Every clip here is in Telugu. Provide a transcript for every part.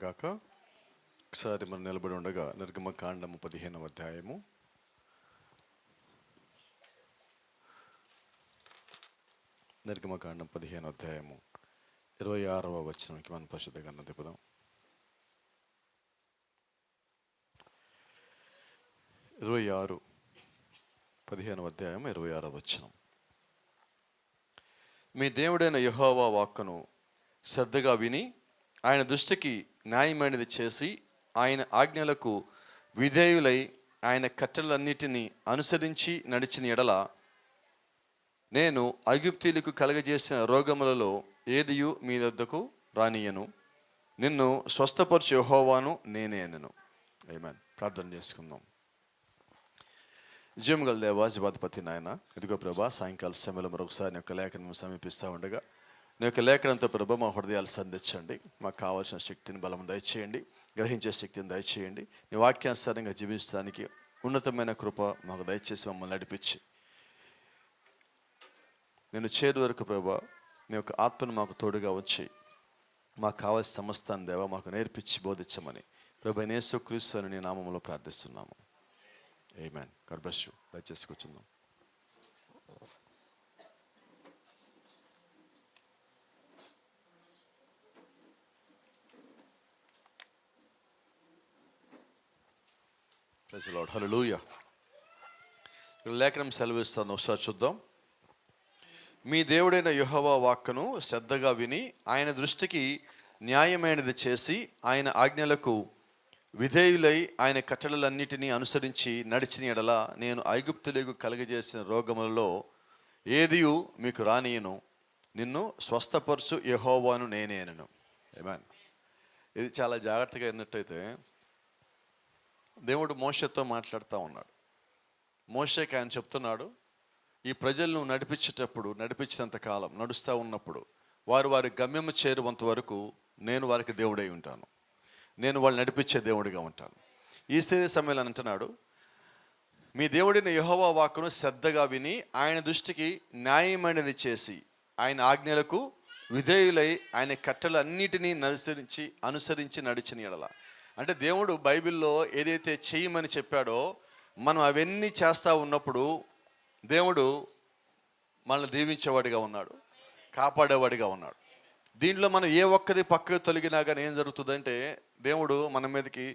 గాక. ఒకసారి మనం నిలబడి ఉండగా నిర్గమకాండము 15వ అధ్యాయము నిర్గమకాండం 15వ అధ్యాయము 26వ వచనంకి మనం పరిశుద్ధ గ్రంథం తిప్పుదాం. 15వ అధ్యాయం 26వ వచనం. మీ దేవుడైన యెహోవా వాక్కును శ్రద్ధగా విని ఆయన దృష్టికి న్యాయమైనది చేసి ఆయన ఆజ్ఞలకు విధేయులై ఆయన కట్టలన్నిటినీ అనుసరించి నడిచిన ఎడల నేను ఐగుప్తీయులకు కలగజేసిన రోగములలో ఏదియు మీ వద్దకు రానియను, నిన్ను స్వస్థపరచు యెహోవాను నేనే అనెను. ఆమేన్. ప్రార్థన చేసుకుందాం. జీవముగల దేవా, జీవాధిపతి నాయన, ఇదిగో ప్రభా, సాయంకాల సమయంలో మరొకసారి నీ యొక్క లేఖను సమీపిస్తూ ఉండగా నీ యొక్క లేఖనంతో ప్రభా మా హృదయాలు సంధించండి. మాకు కావాల్సిన శక్తిని, బలం దయచేయండి, గ్రహించే శక్తిని దయచేయండి. నీ వాక్యానుసారంగా జీవించడానికి ఉన్నతమైన కృప మాకు దయచేసి మమ్మల్ని నడిపించి నేను చేరు వరకు ప్రభా నీ యొక్క ఆత్మను మాకు తోడుగా వచ్చి మాకు కావాల్సిన సమస్తాన్ని దేవా మాకు నేర్పించి బోధించమని ప్రభు యేసుక్రీస్తు అని నీ నామములో ప్రార్థిస్తున్నాము. ఆమేన్. God bless you. దయచేసి కూర్చుందాం. Praise the Lord. హల్లెలూయా. లేఖనం సెలవిస్తాను, ఒకసారి చూద్దాం. మీ దేవుడైన యెహోవా వాక్కును శ్రద్ధగా విని ఆయన దృష్టికి న్యాయమైనది చేసి ఆయన ఆజ్ఞలకు విధేయులై ఆయన కట్టడలన్నిటినీ అనుసరించి నడిచిన ఎడల నేను ఐగుప్తులకు కలుగజేసిన రోగములలో ఏదియు మీకు రానియను, నిన్ను స్వస్థపరచు యెహోవాను నేనే అనెను. ఆమేన్. ఇది చాలా జాగ్రత్తగా విన్నట్టయితే దేవుడు మోషేతో మాట్లాడుతూ ఉన్నాడు. మోషేకి ఆయన చెప్తున్నాడు, ఈ ప్రజలను నడిపించినంత కాలం, నడుస్తూ ఉన్నప్పుడు వారి గమ్యము చేరువంత వరకు నేను వారికి దేవుడై ఉంటాను, నేను వాళ్ళు నడిపించే దేవుడిగా ఉంటాను. ఈ సమయంలో అంటున్నాడు, మీ దేవుడైన యెహోవా వాక్కును శ్రద్ధగా విని ఆయన దృష్టికి న్యాయమైనది చేసి ఆయన ఆజ్ఞలకు విధేయులై ఆయన కట్టలన్నిటినీ అనుసరించి నడిచిన ఎడల. అంటే దేవుడు బైబిల్లో ఏదైతే చేయమని చెప్పాడో మనం అవన్నీ చేస్తూ ఉన్నప్పుడు దేవుడు మనల్ని దీవించేవాడిగా ఉన్నాడు, కాపాడేవాడిగా ఉన్నాడు. దీంట్లో మనం ఏ ఒక్కది పక్కకు తొలగినా కానీ ఏం జరుగుతుందంటే దేవుడు మన మీదకి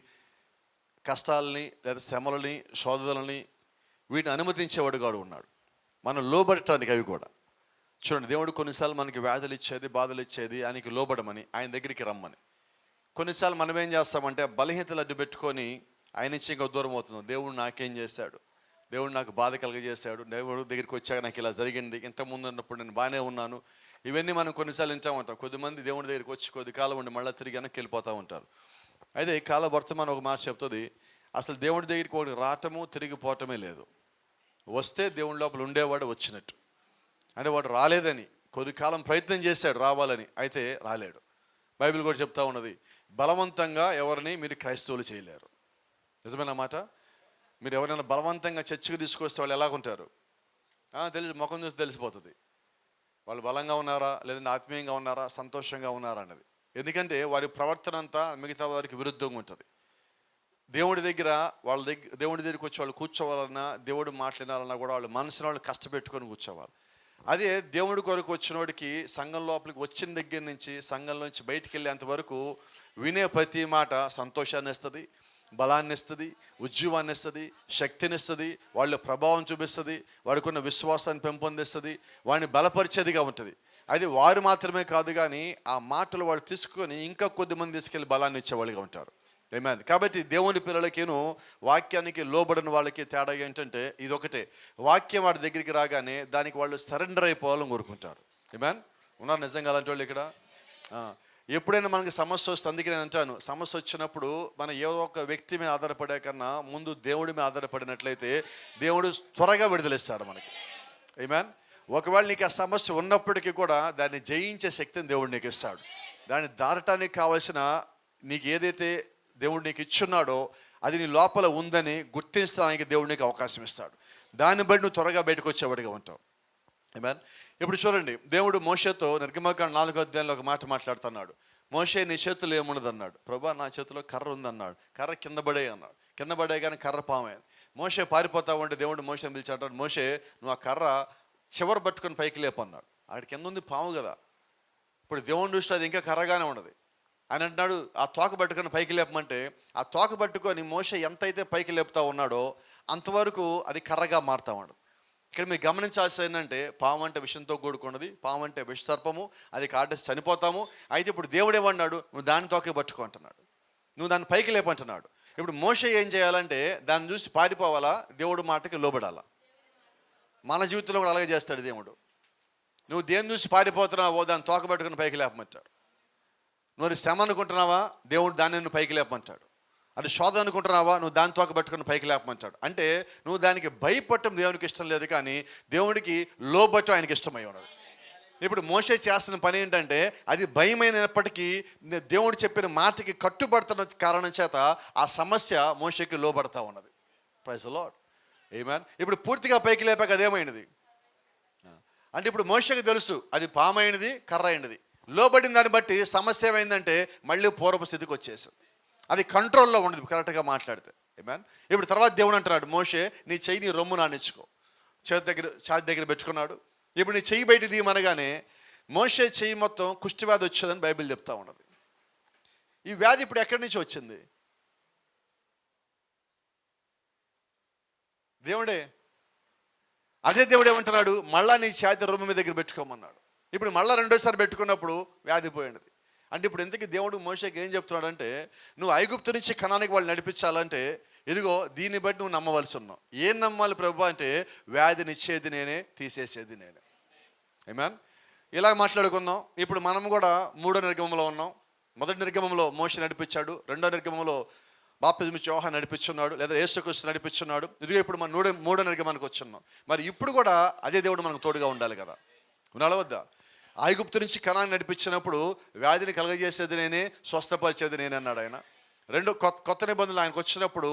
కష్టాలని లేదా శ్రమలని శోధనలని వీటిని అనుమతించేవాడుగా ఉన్నాడు, మనం లోబడటానికి. అవి కూడా చూడండి, దేవుడు కొన్నిసార్లు మనకి వ్యాధులు ఇచ్చేది, బాధలు ఇచ్చేది ఆయనకి లోబడమని, ఆయన దగ్గరికి రమ్మని. కొన్నిసార్లు మనం ఏం చేస్తామంటే బలహీనతలు అడ్డు పెట్టుకొని ఆయన నుంచి ఇంకా దూరం అవుతున్నాం. దేవుడు నాకేం చేశాడు, దేవుడు నాకు బాధ కలగజేశాడు, దేవుడు దగ్గరికి వచ్చాక నాకు ఇలా జరిగింది, ఇంతకుముందు ఉన్నప్పుడు నేను బాగానే ఉన్నాను, ఇవన్నీ మనం కొన్నిసార్లు వింటామంటాం. కొద్దిమంది దేవుడి దగ్గరికి వచ్చి కొద్ది కాలం ఉండి మళ్ళీ తిరిగి వెనక్కి వెళ్ళిపోతూ ఉంటారు. అయితే ఈ కాల వర్తమానం ఒక మాట చెప్తుంది, అసలు దేవుడి దగ్గరికి ఒకటి రావటము తిరిగిపోవటమే లేదు. వస్తే దేవుడి లోపల ఉండేవాడు వచ్చినట్టు. అంటే వాడు రాలేదని కొద్ది కాలం ప్రయత్నం చేశాడు రావాలని, అయితే రాలేడు. బైబిల్ కూడా చెప్తా ఉన్నది, బలవంతంగా ఎవరిని మీరు క్రైస్తవులు చేయలేరు. నిజమైన మాట. మీరు ఎవరైనా బలవంతంగా చర్చికి తీసుకొస్తే వాళ్ళు ఎలాగుంటారు ముఖం చూసి తెలిసిపోతుంది, వాళ్ళు బలంగా ఉన్నారా లేదంటే ఆత్మీయంగా ఉన్నారా, సంతోషంగా ఉన్నారా అన్నది. ఎందుకంటే వారి ప్రవర్తన అంతా మిగతా వారికి విరుద్ధంగా ఉంటుంది. దేవుడి దగ్గరికి వచ్చి వాళ్ళు కూర్చోవాలన్నా, దేవుడు మాట్లాడాలన్నా కూడా వాళ్ళు మనసుని వాళ్ళు కష్టపెట్టుకొని కూర్చోవాలి. అదే దేవుడి కొరకు వచ్చినోడికి సంఘం లోపలికి వచ్చిన దగ్గర నుంచి సంఘంలోంచి బయటికి వెళ్ళేంత వరకు వినే ప్రతి మాట సంతోషాన్ని ఇస్తుంది, బలాన్ని ఇస్తుంది, ఉద్యోగాన్ని ఇస్తుంది, శక్తిని ఇస్తుంది, వాళ్ళ ప్రభావం చూపిస్తుంది, వాడికి ఉన్న విశ్వాసాన్ని పెంపొందిస్తుంది, వాడిని బలపరిచేదిగా ఉంటుంది. అది వారు మాత్రమే కాదు కానీ ఆ మాటలు వాళ్ళు తీసుకొని ఇంకా కొద్దిమంది తీసుకెళ్ళి బలాన్ని ఇచ్చేవాళ్ళుగా ఉంటారు. ఆమేన్. కాబట్టి దేవుని పిల్లలకేను వాక్యానికి లోబడిన వాళ్ళకి తేడా ఏంటంటే ఇదొకటే, వాక్యం వాడి దగ్గరికి రాగానే దానికి వాళ్ళు సరెండర్ అయిపోవాలని కోరుకుంటారు. ఆమేన్. ఉన్నారు నిజంగా అలాంటి వాళ్ళు ఇక్కడ. ఎప్పుడైనా మనకి సమస్య వస్తుంది, అందుకే నేను అంటాను, సమస్య వచ్చినప్పుడు మనం ఏదో ఒక వ్యక్తి మీద ఆధారపడే కన్నా ముందు దేవుడి మీద ఆధారపడినట్లయితే దేవుడు త్వరగా విడుదలిస్తాడు మనకి. ఆమేన్. ఒకవేళ నీకు ఆ సమస్య ఉన్నప్పటికీ కూడా దాన్ని జయించే శక్తిని దేవుడు నీకు ఇస్తాడు. దాన్ని దాటడానికి కావాల్సిన నీకు ఏదైతే దేవుడు నీకు ఇచ్చున్నాడో అది నీ లోపల ఉందని గుర్తించడానికి దేవుడు నీకు అవకాశం ఇస్తాడు. దాన్ని బట్టి నువ్వు త్వరగా బయటకు వచ్చేవాడిగా ఉంటావు. ఆమేన్. ఇప్పుడు చూడండి, దేవుడు మోషేతో నిర్గమకాండం 4వ అధ్యాయంలో ఒక మాట మాట్లాడుతున్నాడు. మోషే నీ చేతిలో ఏమున్నది అన్నాడు. ప్రభా నా చేతిలో కర్ర ఉందన్నాడు. కర్ర కింద పడే అన్నాడు. కింద పడే కానీ కర్ర పామైంది. మోషే పారిపోతా ఉంటే దేవుడు మోషేని పిలిచాడు. మోషే నువ్వు ఆ కర్ర చివరి పట్టుకొని పైకి లేపన్నాడు. అక్కడ కింద ఉంది పాము కదా. ఇప్పుడు దేవుని దృష్టి అది ఇంకా కర్రగానే ఉన్నది. ఆయన అంటున్నాడు ఆ తోక పట్టుకొని పైకి లేపమంటే ఆ తోక పట్టుకొని మోషే ఎంతైతే పైకి లేపుతా ఉన్నాడో అంతవరకు అది కర్రగా మారుతా ఉండదు. ఇక్కడ మీరు గమనించాల్సింది ఏంటంటే పాము అంటే విషంతో కూడుకున్నది. పాము అంటే విషసర్పము, అది కాటేసి చనిపోతాము. అయితే ఇప్పుడు దేవుడు ఏమన్నాడు, నువ్వు దాని తోకే పట్టుకో అంటున్నాడు. నువ్వు దాన్ని పైకి లేపంటున్నాడు. ఇప్పుడు మోషే ఏం చేయాలంటే దాన్ని చూసి పారిపోవాలా, దేవుడు మాటకి లోబడాలా. మన జీవితంలో కూడా అలాగే చేస్తాడు దేవుడు. నువ్వు దేని చూసి పారిపోతున్నావో దాన్ని తోక పట్టుకుని పైకి లేపమంటాడు. నువ్వు శ్రమ అనుకుంటున్నావా, దేవుడు దాన్ని నువ్వు పైకి లేపమంటాడు. అది శోధన అనుకుంటున్నావా, నువ్వు దాని తోక పట్టుకుని పైకి లేపమంటాడు. అంటే నువ్వు దానికి భయపడటం దేవునికి ఇష్టం లేదు, కానీ దేవుడికి లోబట్టం ఆయనకి ఇష్టమై ఉన్నది. ఇప్పుడు మోషే చేస్తున్న పని ఏంటంటే అది భయమైనప్పటికీ దేవుడు చెప్పిన మాటకి కట్టుబడుతున్న కారణం చేత ఆ సమస్య మోషేకి లోబడతా ఉన్నది. Praise the Lord. ఆమేన్. ఇప్పుడు పూర్తిగా పైకి లేపాక అదేమైనది అంటే ఇప్పుడు మోషేకి తెలుసు అది పామైనది, కర్ర అయినది. లోబడిన దాన్ని బట్టి సమస్య ఏమైందంటే మళ్ళీ పూర్వపు స్థితికి వచ్చేసింది. అది కంట్రోల్లో ఉండదు కరెక్ట్గా మాట్లాడితే. ఆమేన్. ఇప్పుడు తర్వాత దేవుడు అంటున్నాడు, మోషే నీ చెయ్యి నీ రొమ్ము నానించుకో. ఛాతి దగ్గర పెట్టుకున్నాడు. ఇప్పుడు నీ చెయ్యి బయట తీయమనగానే మోషే చెయ్యి మొత్తం కుష్ఠవ్యాధి వచ్చేదని బైబిల్ చెప్తా ఉన్నది. ఈ వ్యాధి ఇప్పుడు ఎక్కడి నుంచి వచ్చింది? దేవుడే. అదే దేవుడు ఏమంటున్నాడు, మళ్ళా నీ ఛాతి రొమ్ము మీద దగ్గర పెట్టుకోమన్నాడు. ఇప్పుడు మళ్ళీ రెండోసారి పెట్టుకున్నప్పుడు వ్యాధి పోయినది. అంటే ఇప్పుడు ఇంతకీ దేవుడు మోషేకి ఏం చెప్తున్నాడు అంటే, నువ్వు ఐగుప్తు నుంచి కనానికి వాళ్ళు నడిపించాలంటే ఇదిగో దీన్ని బట్టి నువ్వు నమ్మవలసి ఉన్నావు. ఏం నమ్మాలి ప్రభు అంటే వ్యాధిని ఇచ్చేది నేనే, తీసేసేది నేనే. ఆమేన్. ఇలా మాట్లాడుకుందాం. ఇప్పుడు మనం కూడా 3వ నిర్గమంలో ఉన్నాం. మొదటి నిర్గమంలో మోషే నడిపించాడు. 2వ నిర్గమంలో బాప్తిజం ఇచ్చి యోహాను నడిపించున్నాడు, లేదా యేసుక్రీస్తు నడిపించున్నాడు. ఇదిగో ఇప్పుడు మనం 3వ నిర్గమానికి వచ్చున్నాం. మరి ఇప్పుడు కూడా అదే దేవుడు మనకు తోడుగా ఉండాలి కదా, ఉండాలి వద్దా? ఐగుప్తు నుంచి కనాన్ని నడిపించినప్పుడు వ్యాధిని కలగజేసేది నేనే, స్వస్థపరిచేది నేనే అన్నాడు ఆయన. కొత్త నిబంధనలు ఆయనకు వచ్చినప్పుడు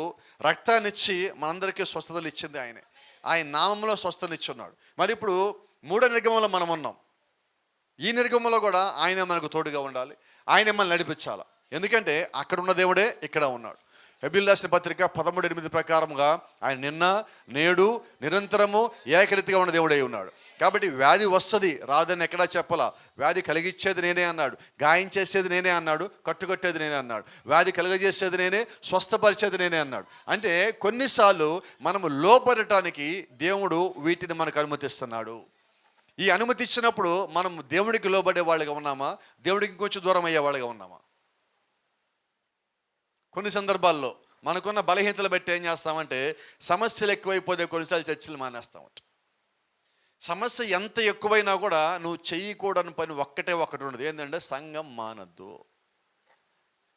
రక్తాన్ని ఇచ్చి మనందరికీ స్వస్థతలు ఇచ్చింది ఆయనే. ఆయన నామంలో స్వస్థతలు ఇచ్చి ఉన్నాడు. మరి ఇప్పుడు 3వ నిర్గమంలో మనం ఉన్నాం. ఈ నిర్గమంలో కూడా ఆయన మనకు తోడుగా ఉండాలి, ఆయన మనల్ని నడిపించాలి. ఎందుకంటే అక్కడ ఉన్న దేవుడే ఇక్కడ ఉన్నాడు. హెబ్రీయులకు రాసిన పత్రిక 13:8 ప్రకారంగా ఆయన నిన్న నేడు నిరంతరము ఏకరీతిగా ఉన్న దేవుడై ఉన్నాడు. కాబట్టి వ్యాధి వస్తుంది, రాదని ఎక్కడా చెప్పాలా. వ్యాధి కలిగించేది నేనే అన్నాడు, గాయం చేసేది నేనే అన్నాడు, కట్టుకట్టేది నేనే అన్నాడు, వ్యాధి కలుగజేసేది నేనే, స్వస్థపరిచేది నేనే అన్నాడు. అంటే కొన్నిసార్లు మనము లోపడటానికి దేవుడు వీటిని మనకు అనుమతిస్తున్నాడు. ఈ అనుమతి ఇచ్చినప్పుడు మనం దేవుడికి లోబడే వాళ్ళగా ఉన్నామా, దేవుడికి కొంచెం దూరం అయ్యే వాళ్ళగా ఉన్నామా? కొన్ని సందర్భాల్లో మనకున్న బలహీనతలు బట్టి ఏం చేస్తామంటే సమస్యలు ఎక్కువైపోతే కొన్నిసార్లు చర్చలు మానేస్తామంట. సమస్య ఎంత ఎక్కువైనా కూడా నువ్వు చెయ్యకూడని పని ఒకటి ఉండదు. ఏంటంటే సంఘం మానద్దు.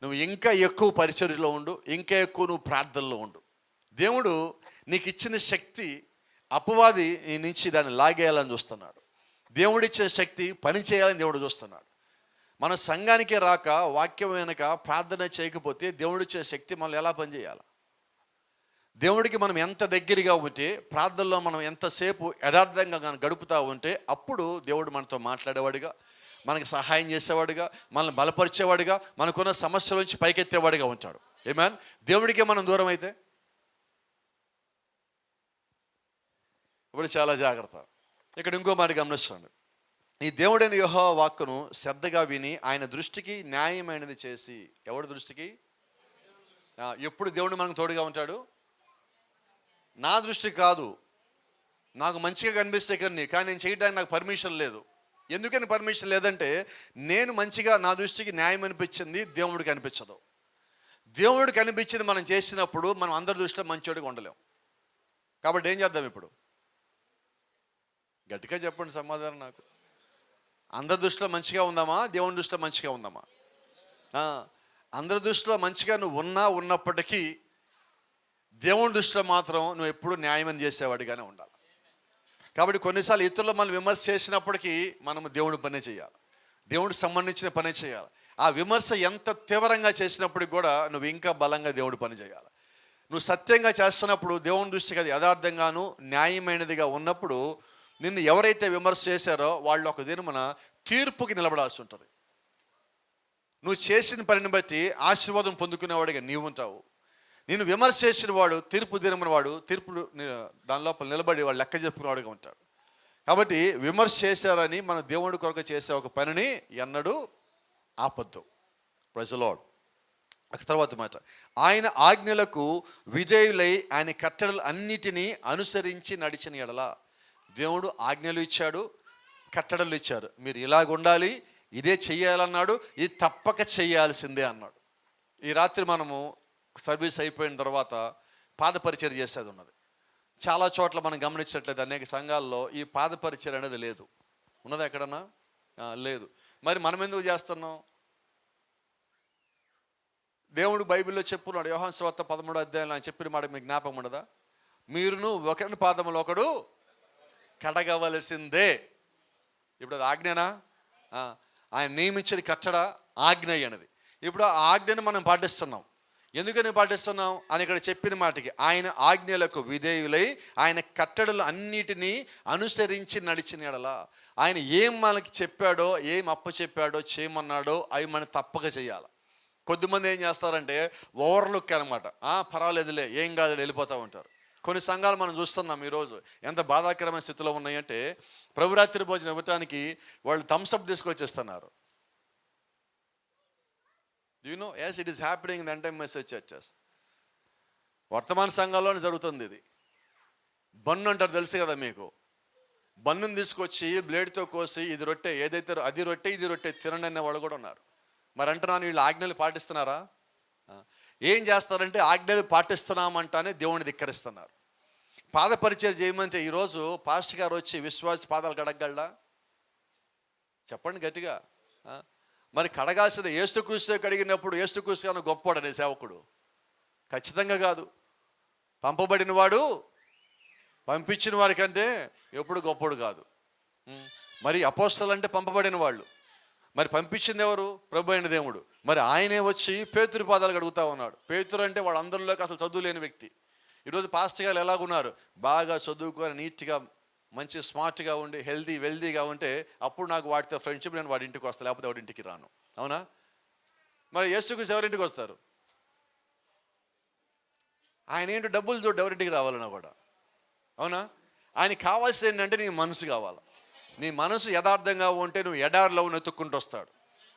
నువ్వు ఇంకా ఎక్కువ పరిచర్యలో ఉండు, ఇంకా ఎక్కువ నువ్వు ప్రార్థనలో ఉండు. దేవుడు నీకు ఇచ్చిన శక్తి అపవాది నీ నుంచి దాన్ని లాగేయాలని చూస్తున్నాడు. దేవుడిచ్చిన శక్తి పని చేయాలని దేవుడు చూస్తున్నాడు. మన సంఘానికే రాక వాక్యం వెనక ప్రార్థన చేయకపోతే దేవుడిచ్చే శక్తి మనం ఎలా పనిచేయాలి? దేవుడికి మనం ఎంత దగ్గరగా ఉంటే, ప్రార్థనలో మనం ఎంతసేపు యథార్థంగా గడుపుతూ ఉంటే అప్పుడు దేవుడు మనతో మాట్లాడేవాడిగా, మనకి సహాయం చేసేవాడిగా, మనల్ని బలపరిచేవాడిగా, మనకున్న సమస్యల నుంచి పైకెత్తేవాడిగా ఉంటాడు. ఆమేన్. దేవుడికే మనం దూరం అయితే ఇప్పుడు చాలా జాగ్రత్త. ఇక్కడ ఇంకో మాట గమనిస్తాడు. ఈ దేవుడైన యెహోవా వాక్కును శ్రద్ధగా విని ఆయన దృష్టికి న్యాయమైనది చేసి. ఎవడి దృష్టికి? ఎప్పుడు దేవుడు మనకు తోడుగా ఉంటాడు? నా దృష్టికి కాదు, నాకు మంచిగా కనిపిస్తే కానీ నేను చేయడానికి నాకు పర్మిషన్ లేదు. ఎందుకని పర్మిషన్ లేదంటే నేను మంచిగా, నా దృష్టికి న్యాయం అనిపించింది, దేవుడికి అనిపించదు. దేవుడికి అనిపించింది మనం చేసినప్పుడు మనం అందరి దృష్టిలో మంచోడిగా ఉండలేం. కాబట్టి ఏం చేద్దాం? ఇప్పుడు గట్టిగా చెప్పండి సమాధానం నాకు. అందరి దృష్టిలో మంచిగా ఉందామా, దేవుని దృష్టిలో మంచిగా ఉందామా? అందరి దృష్టిలో మంచిగా నువ్వు ఉన్నప్పటికీ దేవుని దృష్టిలో మాత్రం నువ్వు ఎప్పుడు న్యాయం చేసేవాడిగానే ఉండాలి. కాబట్టి కొన్నిసార్లు ఇతరులు మనం విమర్శ చేసినప్పటికీ మనము దేవుడి పనే చేయాలి, దేవుడికి సంబంధించిన పనే చేయాలి. ఆ విమర్శ ఎంత తీవ్రంగా చేసినప్పటికి కూడా నువ్వు ఇంకా బలంగా దేవుడి పని చేయాలి. నువ్వు సత్యంగా చేస్తున్నప్పుడు దేవుని దృష్టికి అది యథార్థంగాను న్యాయమైనదిగా ఉన్నప్పుడు నిన్ను ఎవరైతే విమర్శ చేశారో వాళ్ళు ఒక దినమున తీర్పుకి నిలబడాల్సి ఉంటుంది. నువ్వు చేసిన పనిని బట్టి ఆశీర్వాదం పొందుకునేవాడిగా నీవు ఉంటావు. నేను విమర్శ చేసిన వాడు తీర్పు దినమైన వాడు తీర్పు దాని లోపల నిలబడి వాడు లెక్క చెప్పుకునేవాడుగా ఉంటాడు. కాబట్టి విమర్శ చేశారని మన దేవుడి కొరకు చేసే ఒక పనిని ఎన్నడూ ఆపొద్దు. Praise the lord. తర్వాత మాట, ఆయన ఆజ్ఞలకు విధేయులై ఆయన కట్టడలు అన్నిటినీ అనుసరించి నడిచిన ఎడల. దేవుడు ఆజ్ఞలు ఇచ్చాడు, కట్టడలు ఇచ్చారు. మీరు ఇలాగ ఉండాలి, ఇదే చెయ్యాలన్నాడు, ఇది తప్పక చెయ్యాల్సిందే అన్నాడు. ఈ రాత్రి మనము సర్వీస్ అయిపోయిన తర్వాత పాదపరిచర్య చేసేది ఉన్నది. చాలా చోట్ల మనం గమనించట్లేదు, అనేక సంఘాల్లో ఈ పాదపరిచర్య అనేది లేదు. ఉన్నదా ఎక్కడన్నా? లేదు. మరి మనం ఎందుకు చేస్తున్నాం? దేవుడు బైబిల్లో చెప్పున్నాడు, యోహాను సువార్త 13వ అధ్యాయంలో ఆయన చెప్పిన మాట మీకు జ్ఞాపకం ఉండదా? మీరును ఒకరిని పాదములు ఒకడు కడగవలసిందే. ఇప్పుడు అది ఆజ్ఞనా? ఆయన నియమించిన కట్టడ ఆజ్ఞ అన్నది. ఇప్పుడు ఆ ఆజ్ఞను మనం పాటిస్తున్నాం. ఎందుకని పాటిస్తున్నాం అని ఇక్కడ చెప్పిన మాటకి, ఆయన ఆజ్ఞలకు విధేయులై ఆయన కట్టడలు అన్నిటినీ అనుసరించి నడిచిన ఎడల. ఆయన ఏం మనకి చెప్పాడో, ఏం అప్ప చెప్పాడో, చేయమన్నాడో అవి మనం తప్పక చేయాలి. కొద్దిమంది ఏం చేస్తారంటే ఓవర్లుక్ అనమాట. పర్వాలేదులే, ఏం కాదు, వెళ్ళిపోతూ ఉంటారు. కొన్ని సంఘాలు మనం చూస్తున్నాం ఈరోజు ఎంత బాధాకరమైన స్థితిలో ఉన్నాయంటే, ప్రభురాత్రి భోజనం ఇవ్వటానికి వాళ్ళు థమ్స్అప్ తీసుకొచ్చేస్తున్నారు. You know, yes, it is happening in the entire message churches. వర్తమాన సంఘాల్లోనే జరుగుతుంది ఇది. బన్ను అంటారు, తెలుసు కదా మీకు. బన్నుని తీసుకొచ్చి బ్లేడ్తో కోసి, ఇది రొట్టె, ఏదైతే అది రొట్టె ఇది రొట్టె తినండి అనే వాళ్ళు కూడా ఉన్నారు. మరి అంటున్నాను, వీళ్ళు ఆజ్ఞలు పాటిస్తున్నారా? ఏం చేస్తారంటే ఆజ్ఞలు పాటిస్తున్నామంటానే దేవుడిని ధిక్కరిస్తున్నారు. పాదపరిచయం చేయమంటే ఈరోజు పాస్టర్ గారు వచ్చి విశ్వాస పాదాలు కడగలడా? చెప్పండి గట్టిగా. మరి కడగాల్సిన యేసుక్రీస్తు కడిగినప్పుడు యేసుక్రీస్తు అన్న గొప్పవాడనే సేవకుడు? ఖచ్చితంగా కాదు. పంపబడిన వాడు పంపించిన వారి కంటే ఎప్పుడు గొప్పడు కాదు. మరి అపోస్తలు అంటే పంపబడిన వాళ్ళు. మరి పంపించింది ఎవరు? ప్రభు అయిన దేవుడు. మరి ఆయనే వచ్చి పేతురు పాదాలు కడుగుతా ఉన్నాడు. పేతురు అంటే వాళ్ళందరిలోకి అసలు చదువు లేని వ్యక్తి. ఈరోజు పాస్టర్ గారు ఎలాగున్నారు? బాగా చదువుకొని నీట్గా మంచి స్మార్ట్గా ఉండి వెల్దీగా ఉంటే అప్పుడు నాకు వాడితో ఫ్రెండ్షిప్, నేను వాడి ఇంటికి వస్తాను, లేకపోతే వాడి ఇంటికి రాను. అవునా? మరి యేసుక్రీస్తు ఎవరింటికి వస్తారు? ఆయన ఏంటో డబ్బులు చూడు ఎవరింటికి రావాలన్నా కూడా. అవునా? ఆయనకి కావాల్సింది ఏంటంటే నీ మనసు కావాలి. నీ మనసు యథార్థంగా ఉంటే నువ్వు ఎడారిలో ఎత్తుక్కుంటూ వస్తాడు.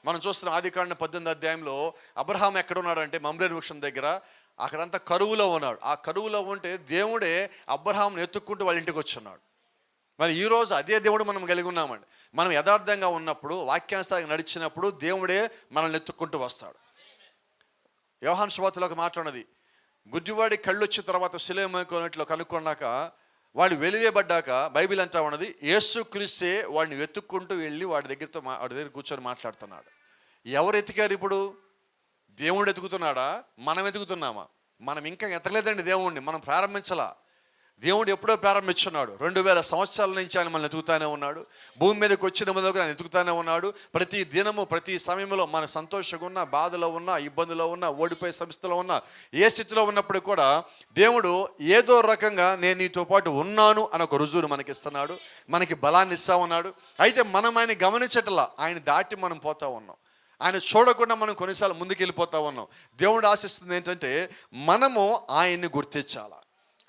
మనం చూస్తున్నాం ఆదికాండం 18వ అధ్యాయంలో అబ్రహాం ఎక్కడున్నాడంటే మమ్రే వృక్షం దగ్గర. అక్కడంతా కరువులో ఉన్నాడు. ఆ కరువులో ఉంటే దేవుడే అబ్రహాంను ఎత్తుక్కుంటూ వాళ్ళ ఇంటికి వచ్చున్నాడు. మరి ఈరోజు అదే దేవుడు మనం కలిగి ఉన్నామండి. మనం యథార్థంగా ఉన్నప్పుడు, వాక్యానుసారంగా నడిచినప్పుడు దేవుడే మనల్ని ఎత్తుక్కుంటూ వస్తాడు. యోహాను సువార్తలో ఒక మాట ఉన్నది, గుడ్డివాడి కళ్ళు వచ్చిన తర్వాత శిలోమోనట్లో కనుక్కున్నాక వాడు వెలివేయబడ్డాక బైబిల్ అంటా ఉన్నది, యేసుక్రీస్తే వాడిని వెతుక్కుంటూ వెళ్ళి వాడి దగ్గర కూర్చొని మాట్లాడుతున్నాడు. ఎవరు ఎతికారు ఇప్పుడు? దేవుడు ఎతుకుతున్నాడా? మనం ఎతుకుతున్నామా? మనం ఇంకా ఎతకలేదండి దేవుణ్ణి, మనం ప్రారంభించలా. దేవుడు ఎప్పుడో ప్రారంభించున్నాడు. 2000 సంవత్సరాల నుంచి ఆయన మనల్ని ఎతుకుతానే ఉన్నాడు. భూమి మీదకి వచ్చిన మొదలుగా ఆయన ఎతుకుతానే ఉన్నాడు. ప్రతి దినము ప్రతి సమయంలో మన సంతోషంగా ఉన్న, బాధలో ఉన్న, ఇబ్బందులో ఉన్న, ఓడిపోయే సంస్థలో ఉన్న, ఏ స్థితిలో ఉన్నప్పుడు కూడా దేవుడు ఏదో రకంగా నేను నీతో పాటు ఉన్నాను అని ఒక రుజువును మనకి ఇస్తున్నాడు, మనకి బలాన్ని ఇస్తా ఉన్నాడు. అయితే మనం ఆయన గమనించట్లా, ఆయన దాటి మనం పోతా ఉన్నాం. ఆయన చూడకుండా మనం కొన్నిసార్లు ముందుకు వెళ్ళిపోతా ఉన్నాం. దేవుడు ఆశిస్తుంది ఏంటంటే మనము ఆయన్ని గుర్తించాలి.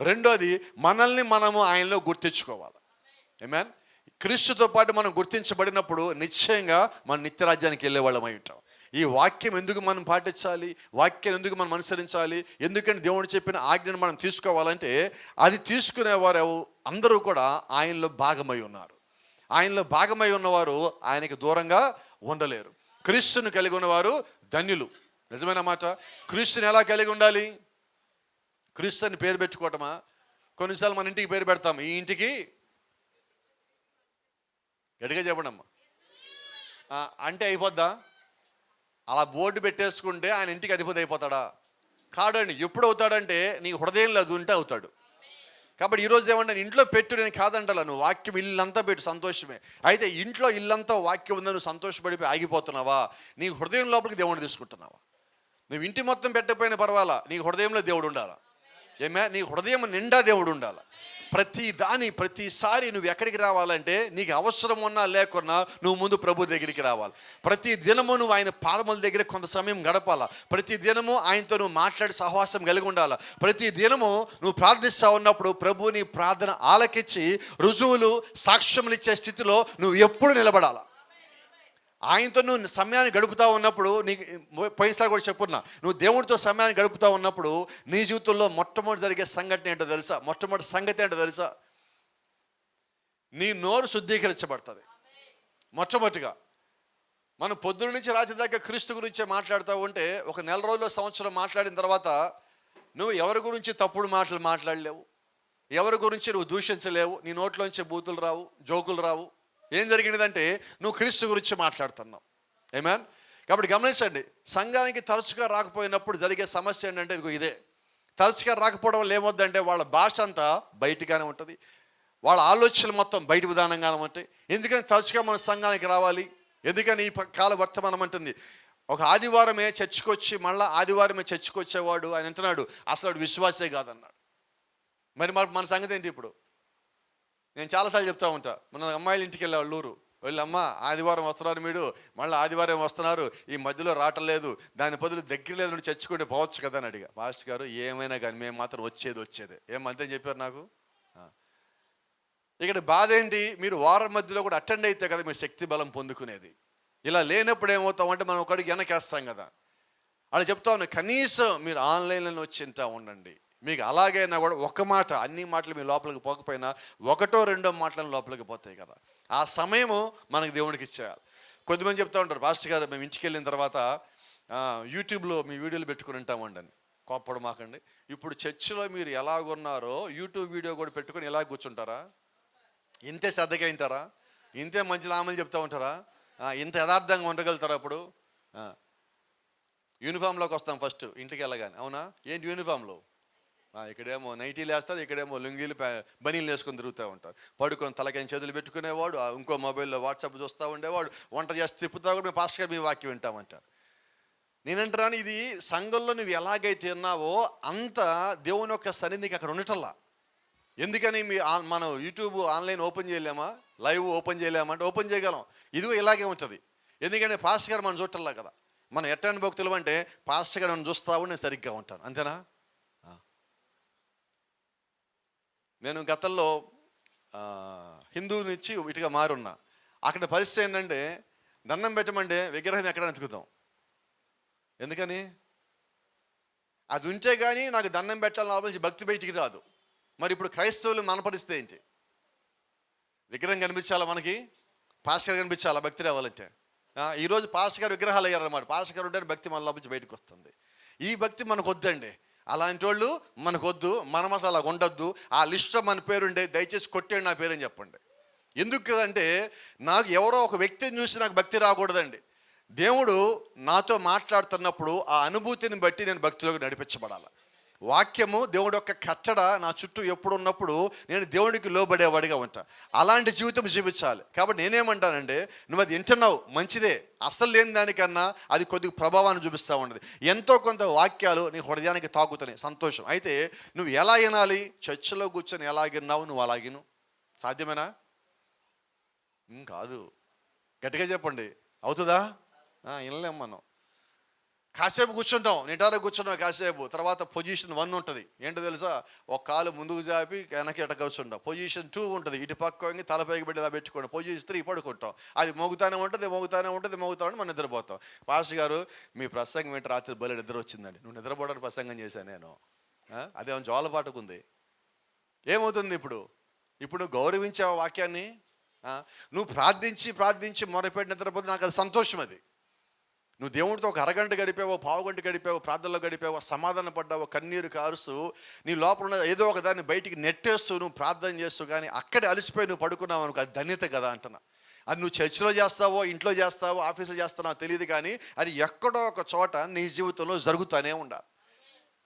రెండోది, మనల్ని మనము ఆయనలో గుర్తించుకోవాలి. ఆమేన్. క్రీస్తుతో పాటు మనం గుర్తించబడినప్పుడు నిశ్చయంగా మన నిత్యరాజ్యానికి వెళ్ళే వాళ్ళం అయి ఉంటాం. ఈ వాక్యం ఎందుకు మనం పాటించాలి? వాక్యం ఎందుకు మనం అనుసరించాలి? ఎందుకంటే దేవుడు చెప్పిన ఆజ్ఞను మనం తీసుకోవాలంటే అది తీసుకునేవారు అందరూ కూడా ఆయనలో భాగమై ఉన్నారు. ఆయనలో భాగమై ఉన్నవారు ఆయనకి దూరంగా ఉండలేరు. క్రీస్తుని కలిగి ఉన్నవారు ధన్యులు. నిజమైన మాట. క్రీస్తుని ఎలా కలిగి ఉండాలి? క్రీస్తు అని పేరు పెట్టుకోవటమా? కొన్నిసార్లు మన ఇంటికి పేరు పెడతాం, ఈ ఇంటికి గట్టిగా చెప్పడమ్మా అంటే అయిపోద్దా? అలా బోర్డు పెట్టేసుకుంటే ఆయన ఇంటికి అధిపతి అయిపోతాడా? కాడండి. ఎప్పుడు అవుతాడంటే నీ హృదయంలో అది ఉంటే అవుతాడు. కాబట్టి ఈరోజు ఏమన్నా ఇంట్లో పెట్టు, నేను కాదంటలా. నువ్వు వాక్యం ఇల్లంతా పెట్టు, సంతోషమే. అయితే ఇంట్లో ఇల్లంతా వాక్యం ఉందని నువ్వు సంతోషపడిపోయి ఆగిపోతున్నావా? నీ హృదయం లోపలికి దేవుడిని తీసుకుంటున్నావా? నువ్వు ఇంటి మొత్తం పెట్టకపోయినా పర్వాలా, నీ హృదయంలో దేవుడు ఉండాలా. ఏమే? నీ హృదయం నిండా దేవుడు ఉండాలి. ప్రతిసారి నువ్వు ఎక్కడికి రావాలంటే నీకు అవసరం ఉన్నా లేకున్నా నువ్వు ముందు ప్రభు దగ్గరికి రావాలి. ప్రతి దినము నువ్వు ఆయన పాదముల దగ్గర కొంత సమయం గడపాలా. ప్రతి దినము ఆయనతో నువ్వు మాట్లాడి సహవాసం కలిగి ఉండాలా. ప్రతి దినము నువ్వు ప్రార్థిస్తూ ఉన్నప్పుడు ప్రభు నీ ప్రార్థన ఆలకించి రుజువులు సాక్ష్యములు ఇచ్చే స్థితిలో నువ్వు ఎప్పుడు నిలబడాలా. ఆయనతో నువ్వు సమయాన్ని గడుపుతూ ఉన్నప్పుడు నీకు పోయినసారి కూడా చెప్పున్నా, నువ్వు దేవుడితో సమయాన్ని గడుపుతూ ఉన్నప్పుడు నీ జీవితంలో మొట్టమొదటి జరిగే సంఘటన ఏంటో తెలుసా? మొట్టమొదటి సంగతి ఏంటో తెలుసా? నీ నోరు శుద్ధీకరించబడుతుంది. మొట్టమొదటిగా మనం పొద్దున్న నుంచి రాత్రి దాకా క్రీస్తు గురించే మాట్లాడుతూ ఉంటే ఒక నెల రోజులు సంవత్సరం మాట్లాడిన తర్వాత నువ్వు ఎవరి గురించి తప్పుడు మాటలు మాట్లాడలేవు, ఎవరి గురించి నువ్వు దూషించలేవు, నీ నోట్లోంచి బూతులు రావు, జోకులు రావు. ఏం జరిగినదంటే నువ్వు క్రీస్తు గురించి మాట్లాడుతున్నావు. ఆమేన్. కాబట్టి గమనించండి, సంఘానికి తరచుగా రాకపోయినప్పుడు జరిగే సమస్య ఏంటంటే ఇదే. తరచుగా రాకపోవడం వల్ల ఏమవుద్దంటే వాళ్ళ భాష అంతా బయటగానే ఉంటుంది, వాళ్ళ ఆలోచనలు మొత్తం బయట విధానంగానే ఉంటాయి. ఎందుకని తరచుగా మన సంఘానికి రావాలి? ఎందుకని ఈ కాల వర్తమానం అంటుంది ఒక ఆదివారమే చర్చకొచ్చి మళ్ళీ ఆదివారమే చర్చకొచ్చేవాడు ఆయన అంటున్నాడు అసలు విశ్వాసే కాదన్నాడు. మరి మన సంగతి ఏంటి? ఇప్పుడు నేను చాలాసార్లు చెప్తా ఉంటా, మన అమ్మాయిల ఇంటికి వెళ్ళే వాళ్ళు ఊరు వెళ్ళి, అమ్మ ఆదివారం వస్తున్నారు మీరు, మళ్ళీ ఆదివారం వస్తున్నారు, ఈ మధ్యలో రావట్లేదు, దాని బదులు దగ్గర లేదు నుండి చర్చుకుంటే పోవచ్చు కదా అని అడిగా. పాస్టర్ గారు ఏమైనా కానీ మేము మాత్రం వచ్చేదే ఏమంతే చెప్పారు నాకు. ఇక్కడ బాధ ఏంటి? మీరు వారం మధ్యలో కూడా అటెండ్ అయితే కదా మీరు శక్తి బలం పొందుకునేది. ఇలా లేనప్పుడు ఏమవుతామంటే మనం ఒకడికి వెనకేస్తాం కదా. అలా చెప్తా ఉన్నా, కనీసం మీరు ఆన్లైన్లో వచ్చి తింటా ఉండండి. మీకు అలాగైనా కూడా ఒక మాట, అన్ని మాటలు మీ లోపలికి పోకపోయినా ఒకటో రెండో మాటలను లోపలికి పోతాయి కదా. ఆ సమయము మనకు దేవుడికి ఇచ్చేయాలి. కొద్దిమంది చెప్తా ఉంటారు, పాస్టర్ గారు మేము ఇంటికి వెళ్ళిన తర్వాత యూట్యూబ్లో మీ వీడియోలు పెట్టుకుని ఉంటామండి అని. కోప్పడం మాకండి. ఇప్పుడు చర్చిలో మీరు ఎలాగున్నారో యూట్యూబ్ వీడియో కూడా పెట్టుకుని ఎలా కూర్చుంటారా? ఇంతే శ్రద్ధగా వింటారా? ఇంతే మంచి నామలు చెప్తా ఉంటారా? ఇంత యథార్థంగా ఉండగలుగుతారా? అప్పుడు యూనిఫామ్లోకి వస్తాం ఫస్ట్ ఇంటికి వెళ్ళగానే. అవునా? ఏంటి యూనిఫామ్లో? ఇక్కడేమో నైటీలు వేస్తారు, ఇక్కడేమో లుంగీలు బనీలు వేసుకొని తిరుగుతూ ఉంటారు. పడుకొని తలకైన చేతులు పెట్టుకునేవాడు, ఇంకో మొబైల్లో వాట్సాప్ చూస్తూ ఉండేవాడు, వంట చేసి తిప్పుతా కూడా పాస్టర్ గారు మీ వాక్యం వింటామంటారు. నేనంటాను, ఇది సంఘంలో నువ్వు ఎలాగైతే ఉన్నావో అంత దేవుని యొక్క సన్నిధికి అక్కడ ఉండటంలా. ఎందుకని మనం యూట్యూబ్ ఆన్లైన్ ఓపెన్ చేయలేమా? లైవ్ ఓపెన్ చేయలేమా అంటే ఓపెన్ చేయగలం. ఇదిగో ఇలాగే ఉంటుంది. ఎందుకంటే పాస్టర్ గారు మనం చూడటంలా కదా. మనం ఎట్టని భక్తులు అంటే పాస్టర్ గారు మనం చూస్తావు, నేను సరిగ్గా ఉంటాను, అంతేనా? నేను గతంలో హిందూ నుంచి ఇటుగా మారున్నా. అక్కడ పరిస్థితి ఏంటంటే దండం పెట్టమంటే విగ్రహం ఎక్కడ వెతుకుతాం. ఎందుకని? అది ఉంటే కానీ నాకు దండం పెట్టాలని ఆలోచించి భక్తి బయటికి రాదు. మరి ఇప్పుడు క్రైస్తవులు మన పరిస్థితి ఏంటి? విగ్రహం కనిపించాలా మనకి? పాస్టర్ గారు కనిపించాలా భక్తి రావాలంటే? ఈరోజు పాస్టర్ గారు విగ్రహాలు అయ్యారన్నమాట. పాస్టర్ గారు ఉంటే భక్తి మన లోపలికి బయటకు వస్తుంది. ఈ భక్తి మనకు వద్దండి. అలాంటి వాళ్ళు మనకు వద్దు, మనం అసలు అలా ఉండొద్దు. ఆ లిస్ట్లో మన పేరుండే దయచేసి కొట్టేయండి నా పేరు అని చెప్పండి. ఎందుకు కదంటే నాకు ఎవరో ఒక వ్యక్తిని చూసి నాకు భక్తి రాకూడదండి. దేవుడు నాతో మాట్లాడుతున్నప్పుడు ఆ అనుభూతిని బట్టి నేను భక్తిలోకి నడిపించబడాలి. వాక్యము దేవుడి యొక్క కట్టడ నా చుట్టూ ఎప్పుడు ఉన్నప్పుడు నేను దేవుడికి లోబడేవాడిగా ఉంటా. అలాంటి జీవితం జీవించాలి. కాబట్టి నేనేమంటానంటే నువ్వు అది వింటున్నావు మంచిదే, అసలు లేని దానికన్నా అది కొద్దిగా ప్రభావాన్ని చూపిస్తూ ఉండదు. ఎంతో కొంత వాక్యాలు నీ హృదయానికి తాకుతున్నాయి, సంతోషం. అయితే నువ్వు ఎలా వినాలి? చర్చిలో కూర్చొని ఎలా విన్నావు నువ్వు అలాగిను. సాధ్యమేనా? కాదు. గట్టిగా చెప్పండి, అవుతుందా? వినలేం మనం. కాసేపు కూర్చుంటాం, నిటారు కూర్చుంటాం కాసేపు. తర్వాత పొజిషన్ 1 ఉంటుంది. ఏంటో తెలుసా? ఒక కాలు ముందుకు జాపి వెనక్కి ఎట కూర్చుంటాం. పొజిషన్ 2 ఉంటుంది, ఇటు పక్క తలపైకి పెట్టి ఇలా పెట్టుకోండి. పొజిషన్ 3 పడుకుంటాం. అది మోగుతానే ఉంటుంది మనం నిద్రపోతాం. పాస్టర్ గారు మీ ప్రసంగం ఏంటి రాత్రి బలి నిద్ర వచ్చిందండి. నువ్వు నిద్రపోవడానికి ప్రసంగం చేశాను నేను. అదేమో జోలపాటుకుంది. ఏమవుతుంది ఇప్పుడు గౌరవించే వాక్యాన్ని? నువ్వు ప్రార్థించి మొరపెట్టి నిద్రపోతే నాకు అది సంతోషం. అది నువ్వు దేవుడితో ఒక అరగంట గడిపావో, పావుగంట గడిపావో, ప్రార్థనలో గడిపావో, సమాధాన పడ్డావో, కన్నీరు కారుస్తూ నీ లోపల ఉన్న ఏదో ఒక దాన్ని బయటికి నెట్టేస్తూ నువ్వు ప్రార్థన చేస్తూ కానీ అక్కడే అలసిపోయి నువ్వు పడుకున్నావు అనుకో, అది ధన్యత కదా అంటున్నా. అది నువ్వు చర్చిలో చేస్తావో, ఇంట్లో చేస్తావో, ఆఫీసులో చేస్తావో తెలియదు, కానీ అది ఎక్కడో ఒక చోట నీ జీవితంలో జరుగుతూనే ఉండాలి.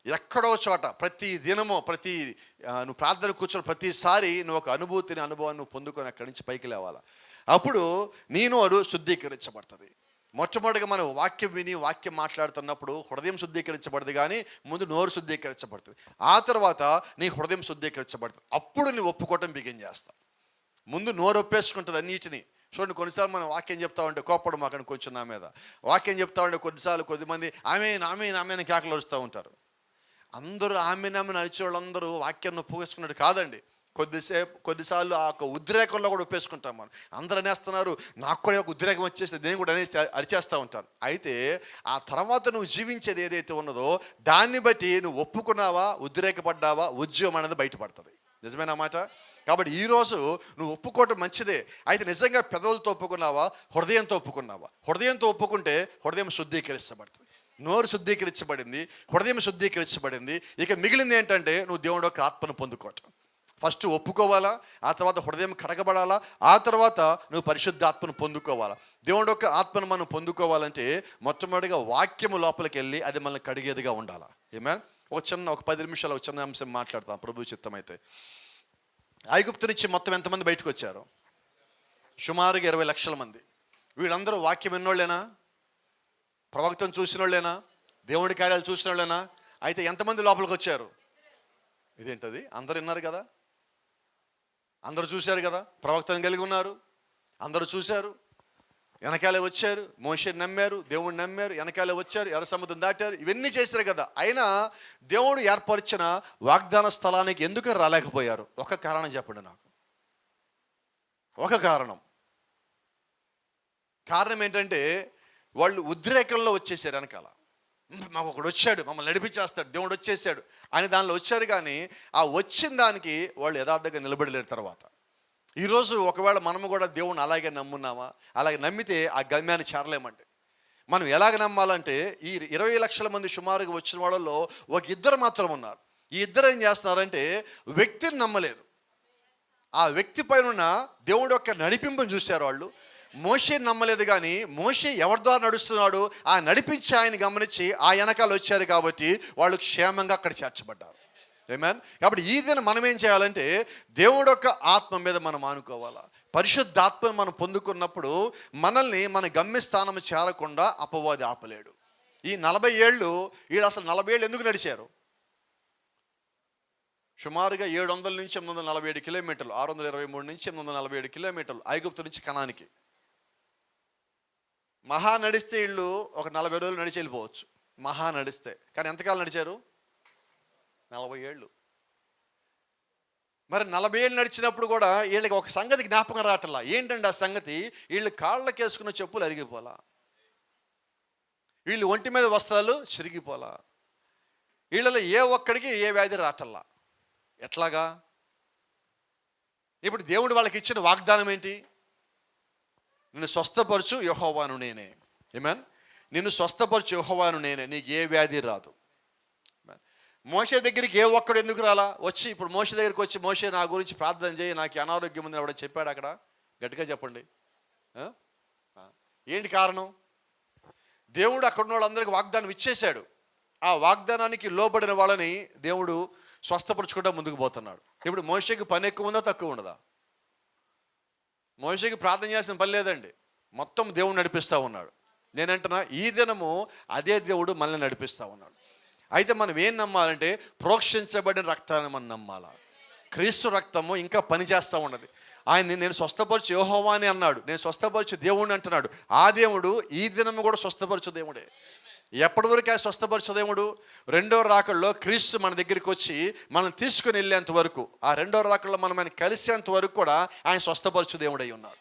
ఎక్కడో చోట ప్రతి దినమో నువ్వు ప్రార్థన కూర్చొని ప్రతిసారి నువ్వు ఒక అనుభవాన్ని నువ్వు పొందుకొని అక్కడి నుంచి పైకి లేవాలా. అప్పుడు నీ నోరు శుద్ధీకరించబడుతుంది. మొట్టమొదటిగా మనం వాక్యం విని వాక్యం మాట్లాడుతున్నప్పుడు హృదయం శుద్ధీకరించబడదు, కానీ ముందు నోరు శుద్ధీకరించబడుతుంది. ఆ తర్వాత నీ హృదయం శుద్ధీకరించబడుతుంది. అప్పుడు నీ ఒప్పుకోవటం బిగిన్ చేస్తావు. ముందు నోరు ఒప్పేసుకుంటుంది అన్నిటిని. చూడండి, కొన్నిసార్లు మనం వాక్యం చెప్తా ఉంటే కోప్పడం మాకండి కొంచెం నా మీద. వాక్యం చెప్తా ఉంటే కొన్నిసార్లు కొద్దిమంది ఆమె కేకలు వస్తూ ఉంటారు. అందరూ ఆమె నడిచే వాళ్ళందరూ వాక్యాన్ని ఒప్పుకేసుకున్నట్టు కాదండి. కొద్దిసార్లు ఆ యొక్క ఉద్రేకంలో కూడా ఒప్పేసుకుంటాం. మనం అందరూ అనేస్తున్నారు, నాకు కూడా ఒక ఉద్రేకం వచ్చేసి నేను కూడా అనేసి అరిచేస్తూ ఉంటాను. అయితే ఆ తర్వాత నువ్వు జీవించేది ఏదైతే ఉన్నదో దాన్ని బట్టి నువ్వు ఒప్పుకున్నావా, ఉద్రేకపడ్డావా, ఉద్యోగం అనేది బయటపడుతుంది. నిజమేనా మాట? కాబట్టి ఈరోజు నువ్వు ఒప్పుకోవటం మంచిదే. అయితే నిజంగా పెదవులతో ఒప్పుకున్నావా, హృదయంతో ఒప్పుకున్నావా? హృదయంతో ఒప్పుకుంటే హృదయం శుద్ధీకరించబడుతుంది. నోరు శుద్ధీకరించబడింది, హృదయం శుద్ధీకరించబడింది. ఇక మిగిలింది ఏంటంటే నువ్వు దేవుడి యొక్క ఆత్మను పొందుకోవటం. ఫస్ట్ ఒప్పుకోవాలా, ఆ తర్వాత హృదయం కడగబడాలా, ఆ తర్వాత నువ్వు పరిశుద్ధాత్మను పొందుకోవాలా. దేవుడి యొక్క ఆత్మను మనం పొందుకోవాలంటే మొట్టమొదటిగా వాక్యము లోపలికి వెళ్ళి అది మనల్ని కడిగేదిగా ఉండాలా. ఏమే ఒక 10 నిమిషాలు ఒక చిన్న అంశం మాట్లాడతాం ప్రభు చిత్తమైతే. ఐగుప్తు నుంచి మొత్తం ఎంతమంది బయటకు వచ్చారు? సుమారుగా 20 లక్షల మంది. వీళ్ళందరూ వాక్యం విన్నోళ్ళేనా? ప్రవక్తను చూసిన వాళ్ళేనా? దేవుడి కార్యాలు చూసిన వాళ్ళేనా? అయితే ఎంతమంది లోపలికి వచ్చారు? ఇదేంటది? అందరు విన్నారు కదా, అందరూ చూశారు కదా, ప్రవక్తను కలిగి ఉన్నారు, అందరూ చూశారు, వెనకాలే వచ్చారు, మోషేని నమ్మారు, దేవుడిని నమ్మారు, వెనకాలే వచ్చారు, ఎర్ర సముద్రం దాటారు, ఇవన్నీ చేశారు కదా. అయినా దేవుడు ఏర్పరిచిన వాగ్దాన స్థలానికి ఎందుకు రాలేకపోయారు? ఒక కారణం చెప్పండి నాకు. ఒక కారణం ఏంటంటే వాళ్ళు ఉద్రేకంలో వచ్చేసారు. వెనకాల మాకు ఒకడు వచ్చాడు, మమ్మల్ని నడిపించేస్తాడు, దేవుడు వచ్చేసాడు అని దానిలో వచ్చారు. కానీ ఆ వచ్చిన దానికి వాళ్ళు యథార్థంగా నిలబడలేరు. తర్వాత ఈరోజు ఒకవేళ మనము కూడా దేవుణ్ణి అలాగే నమ్మున్నామా? అలాగే నమ్మితే ఆ గమ్యాన్ని చేరలేమండి. మనం ఎలాగ నమ్మాలంటే ఈ 20 లక్షల మంది సుమారుగా వచ్చిన వాళ్ళలో ఒక ఇద్దరు మాత్రం ఉన్నారు. ఈ ఇద్దరు ఏం చేస్తున్నారంటే వ్యక్తిని నమ్మలేదు. ఆ వ్యక్తి పైన దేవుడు యొక్క నడిపింపును చూశారు వాళ్ళు. మోషేని నమ్మలేదు, కానీ మోషే ఎవరి ద్వారా నడుస్తున్నాడు ఆ నడిపించి ఆయన గమనించి ఆ వెనకాల వచ్చారు కాబట్టి వాళ్ళు క్షేమంగా అక్కడ చేర్చబడ్డారు. ఆమేన్. కాబట్టి ఈ దినం మనం ఏం చేయాలంటే దేవుడి యొక్క ఆత్మ మీద మనం ఆనుకోవాలా. పరిశుద్ధాత్మను మనం పొందుకున్నప్పుడు మనల్ని మన గమ్యస్థానం చేరకుండా అపవాది ఆపలేడు. ఈ 40 ఏళ్ళు వీళ్ళు అసలు 40 ఏళ్ళు ఎందుకు నడిచారు? సుమారుగా 700 నుంచి 847 కిలోమీటర్లు, 623 నుంచి 847 కిలోమీటర్లు ఐగుప్తు నుంచి కనానికి. మహా నడిస్తే వీళ్ళు ఒక 40 రోజులు నడిచి వెళ్ళిపోవచ్చు, మహా నడిస్తే. కానీ ఎంతకాలం నడిచారు? 40 ఏళ్ళు. మరి 40 ఏళ్ళు నడిచినప్పుడు కూడా వీళ్ళకి ఒక సంగతి జ్ఞాపకం రావట్లా. ఏంటంటే ఆ సంగతి, వీళ్ళు కాళ్ళకి వేసుకున్న చెప్పులు అరిగిపోలా, వీళ్ళు ఒంటి మీద వస్త్రాలు చిరిగిపోలా, వీళ్ళలో ఏ ఒక్కడికి ఏ వ్యాధి రావట్లా. ఎట్లాగా? ఇప్పుడు దేవుడు వాళ్ళకి ఇచ్చిన వాగ్దానం ఏంటి? నిన్ను స్వస్థపరచు యెహోవాను నేనే. ఆమేన్. నిన్ను స్వస్థపరచు యెహోవాను నేనే, నీకు ఏ వ్యాధి రాదు. మోషే దగ్గరికి ఏ ఒక్కడు ఎందుకు రాలా? వచ్చి ఇప్పుడు మోషే దగ్గరికి వచ్చి, మోషే నా గురించి ప్రార్థన చేయి, నాకు అనారోగ్యం ఉందని ఎవడో చెప్పాడు అక్కడ? గట్టిగా చెప్పండి. ఏంటి కారణం? దేవుడు అక్కడ ఉన్న వాళ్ళందరికీ వాగ్దానం ఇచ్చేశాడు. ఆ వాగ్దానానికి లోబడిన వాళ్ళని దేవుడు స్వస్థపరచుకుంటూ ముందుకు పోతున్నాడు. ఇప్పుడు మోషేకి పని ఎక్కువ ఉందా తక్కువ ఉండదా? మోషేకి ప్రార్థన చేసిన పని లేదండి, మొత్తం దేవుడు నడిపిస్తూ ఉన్నాడు. నేనంటున్నా ఈ దినము అదే దేవుడు మనల్ని నడిపిస్తూ ఉన్నాడు. అయితే మనం ఏం నమ్మాలంటే ప్రోక్షించబడిన రక్తాన్ని మనం నమ్మాలా. క్రీస్తు రక్తము ఇంకా పనిచేస్తూ ఉన్నది. ఆయన నేను స్వస్థపరచు యెహోవా అని అన్నాడు, నేను స్వస్థపరచు దేవుడిని అంటున్నాడు. ఆ దేవుడు ఈ దినము కూడా స్వస్థపరచు దేవుడే. ఎప్పటి వరకు ఆ స్వస్థపరచు దేవుడు? రెండో రాకడలో క్రీస్తు మన దగ్గరికి వచ్చి మనం తీసుకుని వెళ్ళేంత వరకు, ఆ రెండో రాకడలో మనం ఆయన కలిసేంత వరకు కూడా ఆయన స్వస్థపరచు దేవుడై ఉన్నాడు.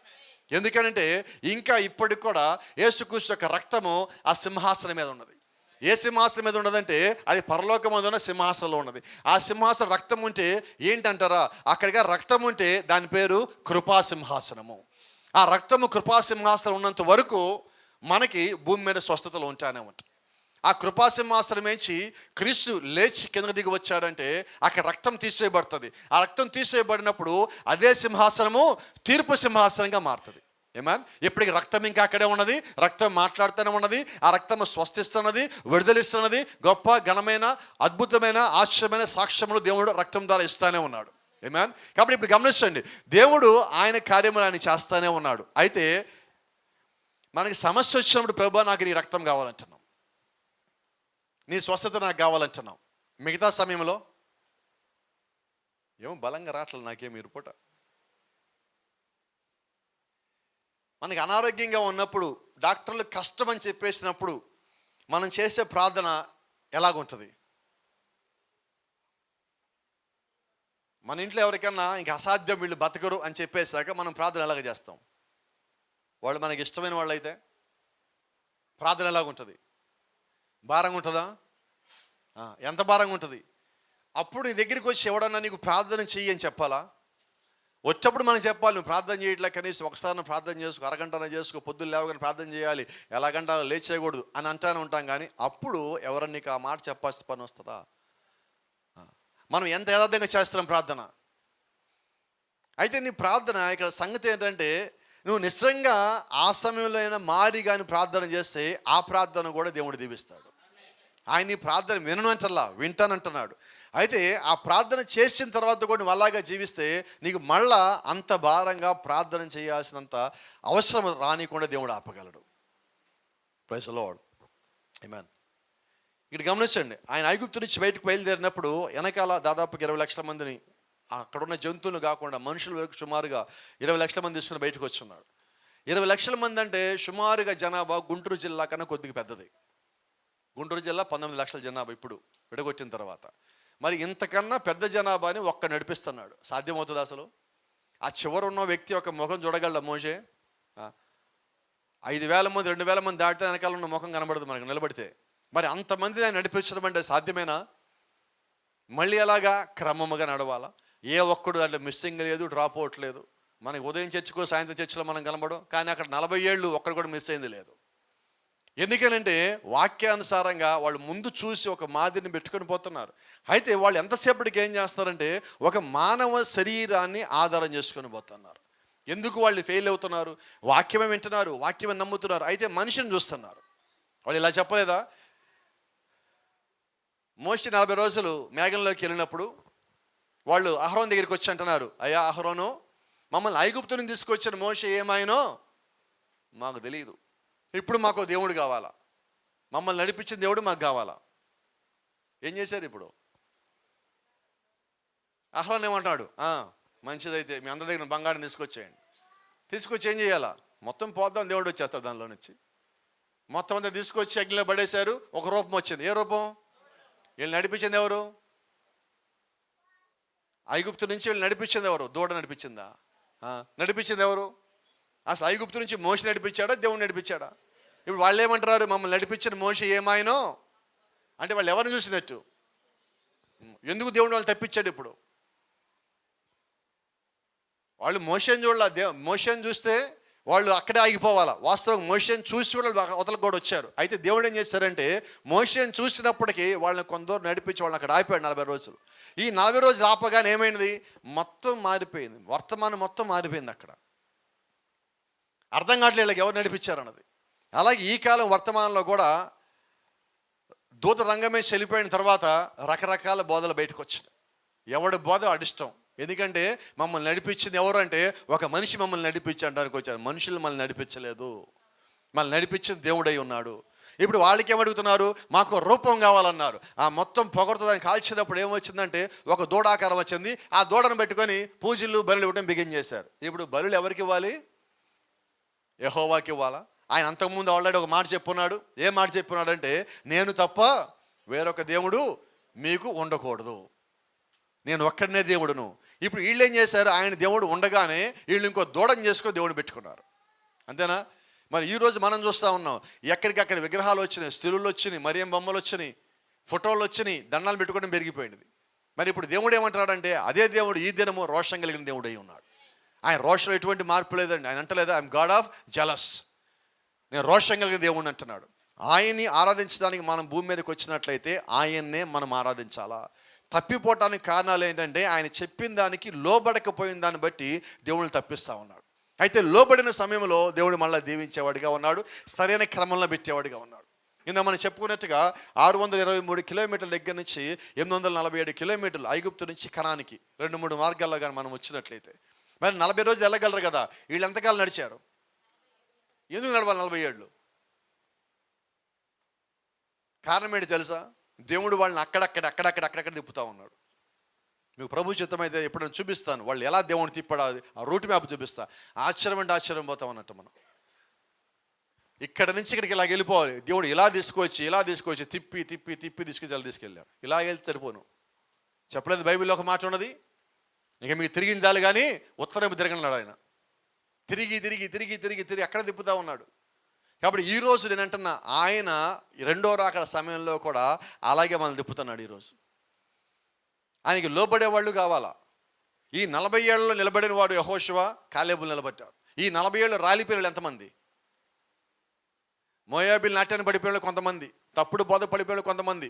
ఎందుకనంటే ఇంకా ఇప్పటికి కూడా యేసుక్రీస్తు యొక్క రక్తము ఆ సింహాసనం మీద ఉన్నది. ఏ సింహాసనం మీద ఉన్నదంటే అది పరలోకమందు ఉన్న సింహాసనంలో ఉన్నది. ఆ సింహాసనం రక్తం ఉంటే ఏంటంటారా? అక్కడిగా రక్తం ఉంటే దాని పేరు కృపా సింహాసనము. ఆ రక్తము కృపా సింహాసనం ఉన్నంత వరకు మనకి భూమి మీద స్వస్థతలు ఉంటానే ఉంటాయి. ఆ కృపా సింహాసనం నుంచి క్రీస్తు లేచి కిందకు దిగి వచ్చాడంటే అక్కడ రక్తం తీసివేయబడుతుంది. ఆ రక్తం తీసివేయబడినప్పుడు అదే సింహాసనము తీర్పు సింహాసనంగా మారుతుంది. ఏమన్. ఇప్పటికి రక్తం ఇంకా అక్కడే ఉన్నది, రక్తం మాట్లాడుతూనే ఉన్నది, ఆ రక్తం స్వస్థిస్తున్నది, విడుదలిస్తున్నది. గొప్ప ఘనమైన అద్భుతమైన ఆశ్చర్యమైన సాక్ష్యములు దేవుడు రక్తం ద్వారా ఇస్తానే ఉన్నాడు. ఏమన్. కాబట్టి ఇప్పుడు గమనించండి, దేవుడు ఆయన కార్యములు ఆయన చేస్తానే ఉన్నాడు. అయితే మనకి సమస్య వచ్చినప్పుడు ప్రభువా నాకు నీ రక్తం కావాలంటున్నాం, నీ స్వస్థత నాకు కావాలంటున్నాం. మిగతా సమయంలో ఏమో బలంగా రావట్లేదు నాకేమి ఇరుపూట. మనకి అనారోగ్యంగా ఉన్నప్పుడు డాక్టర్లు కష్టం అని చెప్పేసినప్పుడు మనం చేసే ప్రార్థన ఎలాగుంటుంది? మన ఇంట్లో ఎవరికన్నా ఇంక అసాధ్యం, వీళ్ళు బతకరు అని చెప్పేశాక మనం ప్రార్థన ఎలాగ చేస్తాం? వాళ్ళు మనకి ఇష్టమైన వాళ్ళు అయితే ప్రార్థన ఎలాగుంటుంది? భారంగా ఉంటుందా? ఎంత భారంగా ఉంటుంది? అప్పుడు నీ దగ్గరికి వచ్చి ఎవడన్నా నీకు ప్రార్థన చెయ్యి అని చెప్పాలా? వచ్చేప్పుడు మనం చెప్పాలి, నువ్వు ప్రార్థన చేయట్లే, కనీసం ఒకసారి ప్రార్థన చేసుకో, అరగంటనే చేసుకో, పొద్దున్న లేవగానే ప్రార్థన చేయాలి, ఎలాగంట లేచేయకూడదు అని అంటానే ఉంటాం. కానీ అప్పుడు ఎవరన్నా నీకు ఆ మాట చెప్పాల్సిన పని వస్తుందా? మనం ఎంత యథార్థంగా చేస్తున్నాం ప్రార్థన. అయితే నీ ప్రార్థన ఇక్కడ సంగతి ఏంటంటే, నువ్వు నిజంగా ఆ సమయంలో అయినా మారి కానీ ప్రార్థన చేస్తే ఆ ప్రార్థన కూడా దేవుడు దీవిస్తాడు. ఆయన నీ ప్రార్థన వినను అంటల్లా, వింటానంటున్నాడు. అయితే ఆ ప్రార్థన చేసిన తర్వాత కూడా నువ్వు అలాగా జీవిస్తే నీకు మళ్ళా అంత భారంగా ప్రార్థన చేయాల్సినంత అవసరం రానికుండా దేవుడు ఆపగలడు. Praise the Lord. ఆమేన్. ఇక్కడ గమనించండి, ఆయన ఐగుప్తు నుంచి బయటకు బయలుదేరినప్పుడు వెనకాల దాదాపు 20 లక్షల మందిని, అక్కడున్న జంతువులు కాకుండా మనుషుల వరకు సుమారుగా 20 లక్షల మంది తీసుకుని బయటకు వచ్చున్నాడు. 20 లక్షల మంది అంటే సుమారుగా జనాభా గుంటూరు జిల్లా కన్నా కొద్దిగా పెద్దది. గుంటూరు జిల్లా 19 లక్షల జనాభా ఇప్పుడు విడగొట్టిన తర్వాత. మరి ఇంతకన్నా పెద్ద జనాభాని ఒక్క నడిపిస్తున్నాడు. సాధ్యమవుతుంది అసలు? ఆ చివర ఉన్న వ్యక్తి ఒక ముఖం చూడగలడా మోషే? 5,000 మంది 2,000 మంది దాటితే వెనకాల ఉన్న ముఖం కనబడదు మనకు నిలబడితే. మరి అంతమంది ఆయన నడిపించడం అంటే సాధ్యమేనా? మళ్ళీ అలాగా క్రమముగా నడవాలా? ఏ ఒక్కడు దాంట్లో మిస్సింగ్ లేదు, డ్రాప్ అవుట్ లేదు. మనకి ఉదయం చర్చికో సాయంత్రం చర్చిలో మనం కనబడం, కానీ అక్కడ 40 ఏళ్ళు ఒక్కడు కూడా మిస్ అయింది లేదు. ఎందుకనంటే వాక్యానుసారంగా వాళ్ళు ముందు చూసి ఒక మాదిరిని పెట్టుకొని పోతున్నారు. అయితే వాళ్ళు ఎంతసేపటికి ఏం చేస్తారంటే ఒక మానవ శరీరాన్ని ఆధారం చేసుకొని పోతున్నారు. ఎందుకు వాళ్ళు ఫెయిల్ అవుతున్నారు? వాక్యమే వింటున్నారు, వాక్యమే నమ్ముతున్నారు, అయితే మనిషిని చూస్తున్నారు. వాళ్ళు ఇలా చెప్పలేదా? మోషే 40 రోజులు మేఘంలోకి వెళ్ళినప్పుడు వాళ్ళు అహరోను దగ్గరికి వచ్చి అంటున్నారు, అయ్యా అహరోను, మమ్మల్ని ఐగుప్తుని తీసుకొచ్చిన మోషే ఏమాయనో మాకు తెలియదు, ఇప్పుడు మాకు దేవుడు కావాలా, మమ్మల్ని నడిపించిన దేవుడు మాకు కావాలా. ఏం చేశారు ఇప్పుడు? అహరోను ఏమంటాడు, మంచిదైతే మీ అందరి దగ్గర బంగారం తీసుకొచ్చేయండి. తీసుకొచ్చి ఏం చేయాలా? మొత్తం పోద్దాం, దేవుడు వచ్చేస్తాడు దానిలో నుంచి. మొత్తం అంతా తీసుకొచ్చి అగ్నిలో పడేశారు. ఒక రూపం వచ్చింది. ఏ రూపం? వీళ్ళు నడిపించింది ఎవరు? ఐగుప్తు నుంచి వీళ్ళు నడిపించింది ఎవరు? దూడ నడిపించిందా? నడిపించింది ఎవరు? అసలు ఐగుప్తు నుంచి మోషే నడిపించాడా, దేవుడు నడిపించాడా? ఇప్పుడు వాళ్ళు ఏమంటారు, మమ్మల్ని నడిపించిన మోషే ఏమాయనో అంటే వాళ్ళు ఎవరిని చూసినట్టు? ఎందుకు దేవుడు వాళ్ళు తప్పించాడు? ఇప్పుడు వాళ్ళు మోషేని చూడాల, మోషేని చూస్తే వాళ్ళు అక్కడే ఆగిపోవాలా. వాస్తవంగా మోషేని చూసి కూడా అవతలకు కూడా వచ్చారు. అయితే దేవుడు ఏం చేశారంటే మోషేని చూసినప్పటికీ వాళ్ళని కొందరు నడిపించి వాళ్ళని అక్కడ ఆగిపోయాడు 40 రోజులు. ఈ 40 రోజులు ఆపగానే ఏమైంది? మొత్తం మారిపోయింది, వర్తమానం మొత్తం మారిపోయింది. అక్కడ అర్థం కావట్లేదు వీళ్ళకి ఎవరు నడిపించారన్నది. అలాగే ఈ కాలం వర్తమానంలో కూడా దూత రంగమే చెల్లిపోయిన తర్వాత రకరకాల బోధలు బయటకు వచ్చినాయి. ఎవడి బోధ అడిష్టం. ఎందుకంటే మమ్మల్ని నడిపించింది ఎవరు అంటే ఒక మనిషి మమ్మల్ని నడిపించడానికి వచ్చారు. మనుషులు మనల్ని నడిపించలేదు, మనల్ని నడిపించింది దేవుడై ఉన్నాడు. ఇప్పుడు వాళ్ళకి ఏమడుగుతున్నారు? మాకు రూపం కావాలన్నారు. ఆ మొత్తం పొగరుతో దాన్ని కాల్చినప్పుడు ఏమొచ్చిందంటే ఒక దూడాకారం వచ్చింది. ఆ దూడను పెట్టుకొని పూజలు బలులు ఇవ్వడం బిగిన్ చేశారు. ఇప్పుడు బలులు ఎవరికి ఇవ్వాలి? యెహోవాకి ఇవ్వాలా? ఆయన అంతకుముందు ఆల్రెడీ ఒక మాట చెప్పున్నాడు. ఏ మాట చెప్పున్నాడు అంటే, నేను తప్ప వేరొక దేవుడు మీకు ఉండకూడదు, నేను ఒక్కడనే దేవుడును. ఇప్పుడు వీళ్ళు ఏం చేశారు? ఆయన దేవుడు ఉండగానే వీళ్ళు ఇంకో దూడని చేసుకొని దేవుడు పెట్టుకున్నారు. అంతేనా? మరి ఈరోజు మనం చూస్తూ ఉన్నాం, ఎక్కడికక్కడ విగ్రహాలు వచ్చినాయి, స్త్రీలు వచ్చినాయి, మరియం బొమ్మలు వచ్చినాయి, ఫోటోలు వచ్చినాయి, దండాలు పెట్టుకోవడం పెరిగిపోయింది. మరి ఇప్పుడు దేవుడు ఏమంటాడంటే అదే దేవుడు ఈ దినము రోషం కలిగిన దేవుడు అయి ఉన్నాడు. ఆయన రోషంలో ఎటువంటి మార్పు లేదండి. ఆయన అంటలేదా ఐఎమ్ గాడ్ ఆఫ్ జలస్, నేను రోషం కలిగిన దేవుడిని అంటున్నాడు. ఆయన్ని ఆరాధించడానికి మనం భూమి మీదకి వచ్చినట్లయితే ఆయన్నే మనం ఆరాధించాలా. తప్పిపోవటానికి కారణాలు ఏంటంటే ఆయన చెప్పిన దానికి లోబడకపోయిన దాన్ని బట్టి దేవుడిని తప్పిస్తూ ఉన్నాడు. అయితే లోబడిన సమయంలో దేవుడు మళ్ళీ దీవించేవాడిగా ఉన్నాడు, సరైన క్రమంలో పెట్టేవాడిగా ఉన్నాడు. ఇందా మనం చెప్పుకున్నట్టుగా 623 కిలోమీటర్ల దగ్గర నుంచి 847 కిలోమీటర్లు ఐగుప్తు నుంచి కనానికి 2-3 మార్గాల్లో కానీ మనం వచ్చినట్లయితే మరి 40 రోజులు వెళ్ళగలరు కదా. వీళ్ళు ఎంతకాలం నడిచారు? ఎందుకు నడవాలి 40 ఏళ్ళు? కారణం ఏంటి తెలుసా? దేవుడు వాళ్ళని అక్కడక్కడ తిప్పుతా ఉన్నాడు. మీకు ప్రభు చిత్తమైతే ఎప్పుడైనా చూపిస్తాను, వాళ్ళు ఎలా దేవుడిని తిప్పాడో ఆ రూట్ మ్యాప్ చూపిస్తా. ఆశ్చర్యం అంటే ఆశ్చర్యం పోతాం అన్నట్టు. మనం ఇక్కడ నుంచి ఇక్కడికి ఇలా వెళ్ళిపోవాలి. దేవుడు ఇలా తీసుకొచ్చి తిప్పి తీసుకొచ్చి అలా తీసుకెళ్ళాడు. ఇలా వెళ్తే సరిపోను. చెప్పలేదు బైబిల్లో ఒక మాట ఉన్నది, ఇక మీకు తిరిగించాలి కానీ ఉత్తరం తిరగన్నాడు ఆయన. తిరిగి అక్కడ తిప్పుతా ఉన్నాడు. కాబట్టి ఈరోజు నేను అంటున్నా, ఆయన రెండో రాకడ సమయంలో కూడా అలాగే మనల్ని తిప్పుతున్నాడు. ఈరోజు ఆయనకి లోబడేవాళ్ళు కావాలా? ఈ 40 ఏళ్ళలో నిలబడిన వాడు యెహోషువ, కాలేబులు నిలబడ్డాడు. ఈ 40 ఏళ్ళు రాలిపోయిన ఎంతమంది? మోయాబీలు నాట్యాన్ని పడిపోయిన కొంతమంది, తప్పుడు బోధ పడిపోయిన కొంతమంది,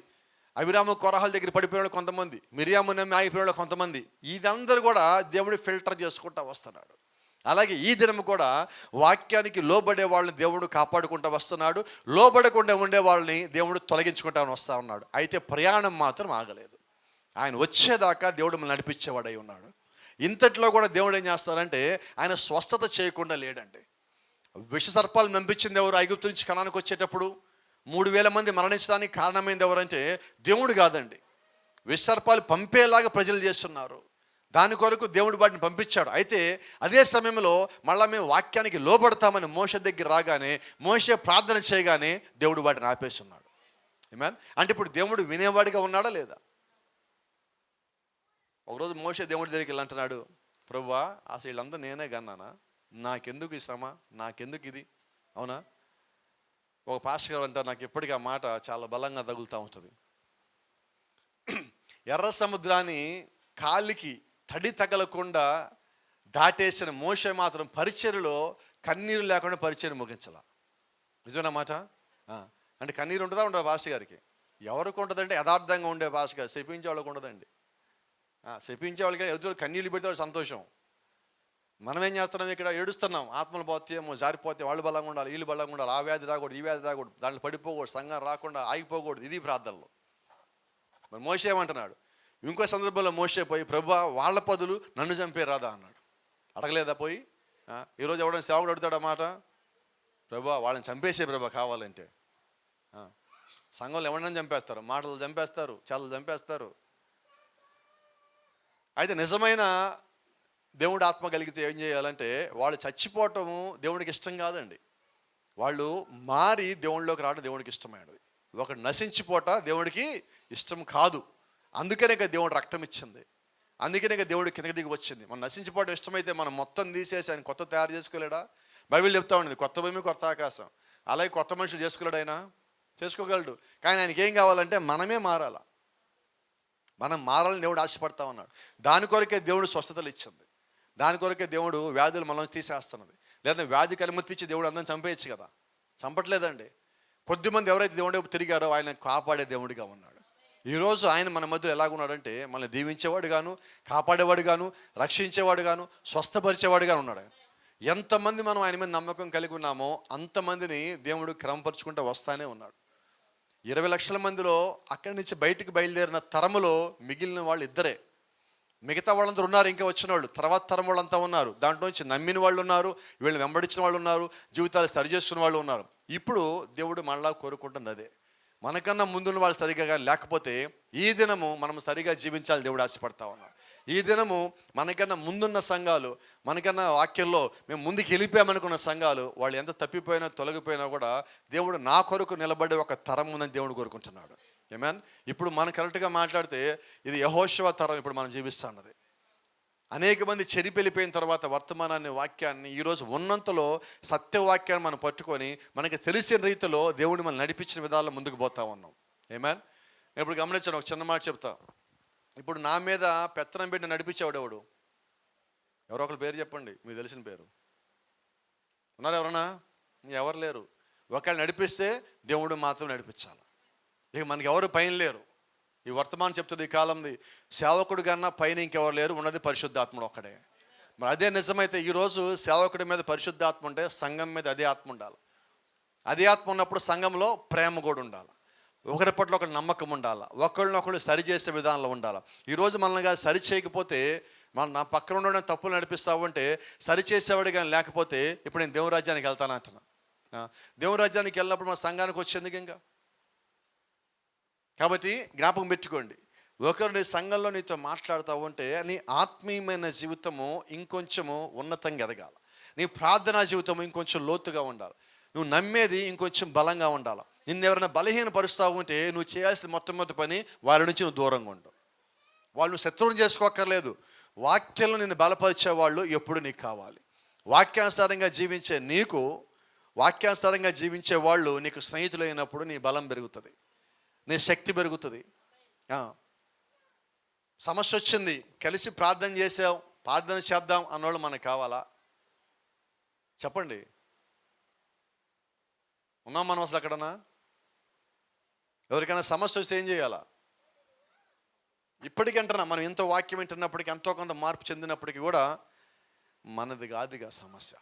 అభిరాము కోరహాల దగ్గర పడిపోయిన కొంతమంది, మిరియాము నమ్మి ఆగిపోయిన కొంతమంది. ఇదందరూ కూడా దేవుడు ఫిల్టర్ చేసుకుంటూ వస్తున్నాడు. అలాగే ఈ దినం కూడా వాక్యానికి లోబడే వాళ్ళని దేవుడు కాపాడుకుంటూ వస్తున్నాడు. లోబడకుండా ఉండే వాళ్ళని దేవుడు తొలగించుకుంటా వస్తూ ఉన్నాడు. అయితే ప్రయాణం మాత్రం ఆగలేదు. ఆయన వచ్చేదాకా దేవుడు మనల్ని నడిపించేవాడై ఉన్నాడు. ఇంతట్లో కూడా దేవుడు ఏం చేస్తారంటే, ఆయన స్వస్థత చేయకుండా లేడండి. విష సర్పాలు నంపించింది ఎవరు? ఐగుప్తు నుంచి కనానికి వచ్చేటప్పుడు 3000 మంది మరణించడానికి కారణమైంది ఎవరంటే దేవుడు కాదండి. విష సర్పాలు పంపేలాగా ప్రజలు చేస్తున్నారు. దాని కొరకు దేవుడు వాటిని పంపించాడు. అయితే అదే సమయంలో మళ్ళీ మేము వాక్యానికి లోబడతామని మోషే దగ్గర రాగానే, మోషే ప్రార్థన చేయగానే దేవుడు వాటిని ఆపేస్తున్నాడు. ఆమేన్. అంటే ఇప్పుడు దేవుడు వినేవాడిగా ఉన్నాడా లేదా? ఒకరోజు మోషే దేవుడి దగ్గరికి వెళ్ళి అంటున్నాడు, ప్రభువా అసలు వీళ్ళంతా నేనే కన్నానా? నాకెందుకు ఈ శ్రమ? నాకెందుకు ఇది? అవునా? ఒక పాస్టర్ గారు అంటారు, నాకు ఎప్పటికీ ఆ మాట చాలా బలంగా తగులుతూ ఉంటుంది. ఎర్ర సముద్రాన్ని కాలికి తడి తగలకుండా దాటేసిన మోషే మాత్రం పరిచర్యలో కన్నీరు లేకుండా పరిచర్య ముగించాల. నిజమేనా మాట? అంటే కన్నీరు ఉంటుందా ఉండదా భాష గారికి? ఎవరికి ఉంటుందంటే యథార్థంగా ఉండే భాష గారు. శపించే వాళ్ళకి ఉండదండి. శపించే వాళ్ళకి ఎదురు కన్నీళ్ళు పెడితే సంతోషం. మనం ఏం చేస్తున్నాం? ఇక్కడ ఏడుస్తున్నాం, ఆత్మలు పోతే ఏమో జారిపోతే, వాళ్ళు బలంగా ఉండాలి, వీళ్ళు బలంగా ఉండాలి, ఆ వ్యాధి రాకూడదు, ఈ వ్యాధి రాకూడదు, దాంట్లో పడిపోకూడదు, సంఘం రాకుండా ఆగిపోకూడదు. ఇది ప్రార్థనలో. మరి మోషే ఏమంటున్నాడు? ఇంకో సందర్భంలో మోషే పోయి, ప్రభువా వాళ్ళ పదులు నన్ను చంపే రాదా అన్నాడు. అడగలేదా పోయి? ఈరోజు ఎవడైనా సేవకుడు అడుగుతాడు మాట, ప్రభువా వాళ్ళని చంపేసే ప్రభా కావాలంటే. సంఘంలో ఎవరైనా చంపేస్తారు, మాటలు చంపేస్తారు, చేతలు చంపేస్తారు. అయితే నిజమైన దేవుడు ఆత్మ కలిగితే ఏం చేయాలంటే, వాళ్ళు చచ్చిపోవటము దేవుడికి ఇష్టం కాదండి. వాళ్ళు మారి దేవుడిలోకి రావడం దేవుడికి ఇష్టమైనది. ఒకటి నశించిపోట దేవుడికి ఇష్టం కాదు. అందుకనే దేవుడు రక్తం ఇచ్చింది. అందుకనే దేవుడు కిందకి దిగి వచ్చింది. మనం నశించిపోవడం ఇష్టమైతే మనం మొత్తం తీసేసి ఆయన కొత్త తయారు చేసుకోలేడా? బైబిల్ చెప్తా ఉండేది, కొత్త భూమి కొత్త ఆకాశం. అలాగే కొత్త మనుషులు చేసుకోలేడు ఆయన? చేసుకోగలడు. కానీ ఆయనకి ఏం కావాలంటే మనమే మారాల. మనం మారాలని దేవుడు ఆశపడతా ఉన్నాడు. దాని కొరకే దేవుడు స్వస్థతలు ఇచ్చింది. దాని కొరకే దేవుడు వ్యాధులు మనం తీసేస్తున్నది. లేదా వ్యాధికి అనుమతి ఇచ్చి దేవుడు అందరం చంపేయచ్చు కదా? చంపట్లేదండి. కొద్దిమంది ఎవరైతే దేవుడి వైపు తిరిగారో ఆయన కాపాడే దేవుడిగా ఉన్నాడు. ఈరోజు ఆయన మన మధ్యలో ఎలాగున్నాడంటే, మనల్ని దీవించేవాడు గాను, కాపాడేవాడు గాను, రక్షించేవాడు గాను, స్వస్థపరిచేవాడు గాను ఉన్నాడు. ఎంతమంది మనం ఆయన మీద నమ్మకం కలిగి ఉన్నామో అంతమందిని దేవుడు క్రమపరుచుకుంటూ వస్తానే ఉన్నాడు. 20 లక్షల మందిలో అక్కడి నుంచి బయటికి బయలుదేరిన తరములో మిగిలిన వాళ్ళు ఇద్దరే. మిగతా వాళ్ళందరూ ఉన్నారు, ఇంకా వచ్చిన వాళ్ళు, తర్వాత తరం వాళ్ళంతా ఉన్నారు. దాంట్లో నుంచి నమ్మిన వాళ్ళు ఉన్నారు, వీళ్ళని వెంబడించిన వాళ్ళు ఉన్నారు, జీవితాలు సరి చేసుకున్న వాళ్ళు ఉన్నారు. ఇప్పుడు దేవుడు మనలా కోరుకుంటుంది అదే. మనకన్నా ముందున్న వాళ్ళు సరిగా లేకపోతే ఈ దినము మనం సరిగా జీవించాలి దేవుడు ఆశపడతా ఉన్నాడు. ఈ దినము మనకన్నా ముందున్న సంఘాలు, మనకన్నా వాక్యంలో మేము ముందుకు వెళ్ళిపోయామనుకున్న సంఘాలు, వాళ్ళు ఎంత తప్పిపోయినా తొలగిపోయినా కూడా దేవుడు నా కొరకు నిలబడే ఒక తరం ఉందని దేవుడు కోరుకుంటున్నాడు. ఆమేన్. ఇప్పుడు మనం కరెక్ట్గా మాట్లాడితే ఇది యెహోషువ తరం ఇప్పుడు మనం జీవిస్తున్నది. అనేక మంది చెరిపెళ్ళిపోయిన తర్వాత వర్తమానాన్ని, వాక్యాన్ని ఈరోజు ఉన్నంతలో సత్యవాక్యాన్ని మనం పట్టుకొని మనకి తెలిసిన రీతిలో దేవుడు మనం నడిపించిన విధాల్లో ముందుకు పోతా ఉన్నాం. ఆమేన్. ఇప్పుడు గమనించాను, ఒక చిన్న మాట చెప్తా. ఇప్పుడు నా మీద పెత్తనం పెట్టి నడిపించేవాడు ఎవడు? ఎవరో ఒకరు పేరు చెప్పండి, మీకు తెలిసిన పేరు. ఉన్నారు ఎవరన్నా? ఎవరు లేరు. ఒకవేళ నడిపిస్తే దేవుడు మాత్రం నడిపించాలి. ఇక మనకి ఎవరు పైన లేరు. ఈ వర్తమానం చెప్తుంది, ఈ కాలంది సేవకుడు కన్నా పైన ఇంకెవరు లేరు, ఉన్నది పరిశుద్ధాత్ముడు ఒక్కడే. మరి అదే నిజమైతే ఈరోజు సేవకుడి మీద పరిశుద్ధాత్మ ఉంటే సంఘం మీద అదే ఆత్మ ఉండాలి. అదే ఆత్మ ఉన్నప్పుడు సంఘంలో ప్రేమ కూడా ఉండాలి, ఒకరి పట్ల ఒకరి నమ్మకం ఉండాలి, ఒకళ్ళనొకళ్ళు సరిచేసే విధానంలో ఉండాలి. ఈరోజు మనల్ని సరి చేయకపోతే, నా పక్కన ఉండడం తప్పులు నడిపిస్తావు అంటే సరిచేసేవాడు కానీ లేకపోతే ఇప్పుడు నేను దేవురాజ్యానికి వెళ్తాను అంటున్నా. దేవుని రాజ్యానికి వెళ్ళినప్పుడు మన సంఘానికి వచ్చేందుకు ఇంకా. కాబట్టి జ్ఞాపకం పెట్టుకోండి, ఒకరు నీ సంఘంలో నీతో మాట్లాడుతూ ఉంటే నీ ఆత్మీయమైన జీవితము ఇంకొంచెము ఉన్నతంగా ఎదగాలి, నీ ప్రార్థనా జీవితం ఇంకొంచెం లోతుగా ఉండాలి, నువ్వు నమ్మేది ఇంకొంచెం బలంగా ఉండాలి. నిన్ను ఎవరైనా బలహీనపరుస్తూ ఉంటే నువ్వు చేయాల్సిన మొట్టమొదటి పని వారి నుంచి నువ్వు దూరంగా ఉండు. వాళ్ళు శత్రువుని చేసుకోక్కర్లేదు, వాక్యంలో నిన్ను బలపరిచే వాళ్ళు ఎప్పుడు నీకు కావాలి. వాక్యానుసారంగా జీవించే నీకు, వాక్యానుసారంగా జీవించే వాళ్ళు నీకు స్నేహితులు అయినప్పుడు నీ బలం పెరుగుతుంది, నీ శక్తి పెరుగుతుంది. సమస్య వచ్చింది, కలిసి ప్రార్థన చేసావు, ప్రార్థన చేద్దాం అన్నోళ్ళు మనకు కావాలా? చెప్పండి, ఉన్నాం మనం అసలు అక్కడనా? ఎవరికైనా సమస్య వస్తే ఏం చేయాలా? ఇప్పటికంటున్నా మనం ఎంతో వాక్యం వింటున్నప్పటికీ, ఎంతో కొంత మార్పు చెందినప్పటికీ కూడా మనది కాదుగా సమస్య.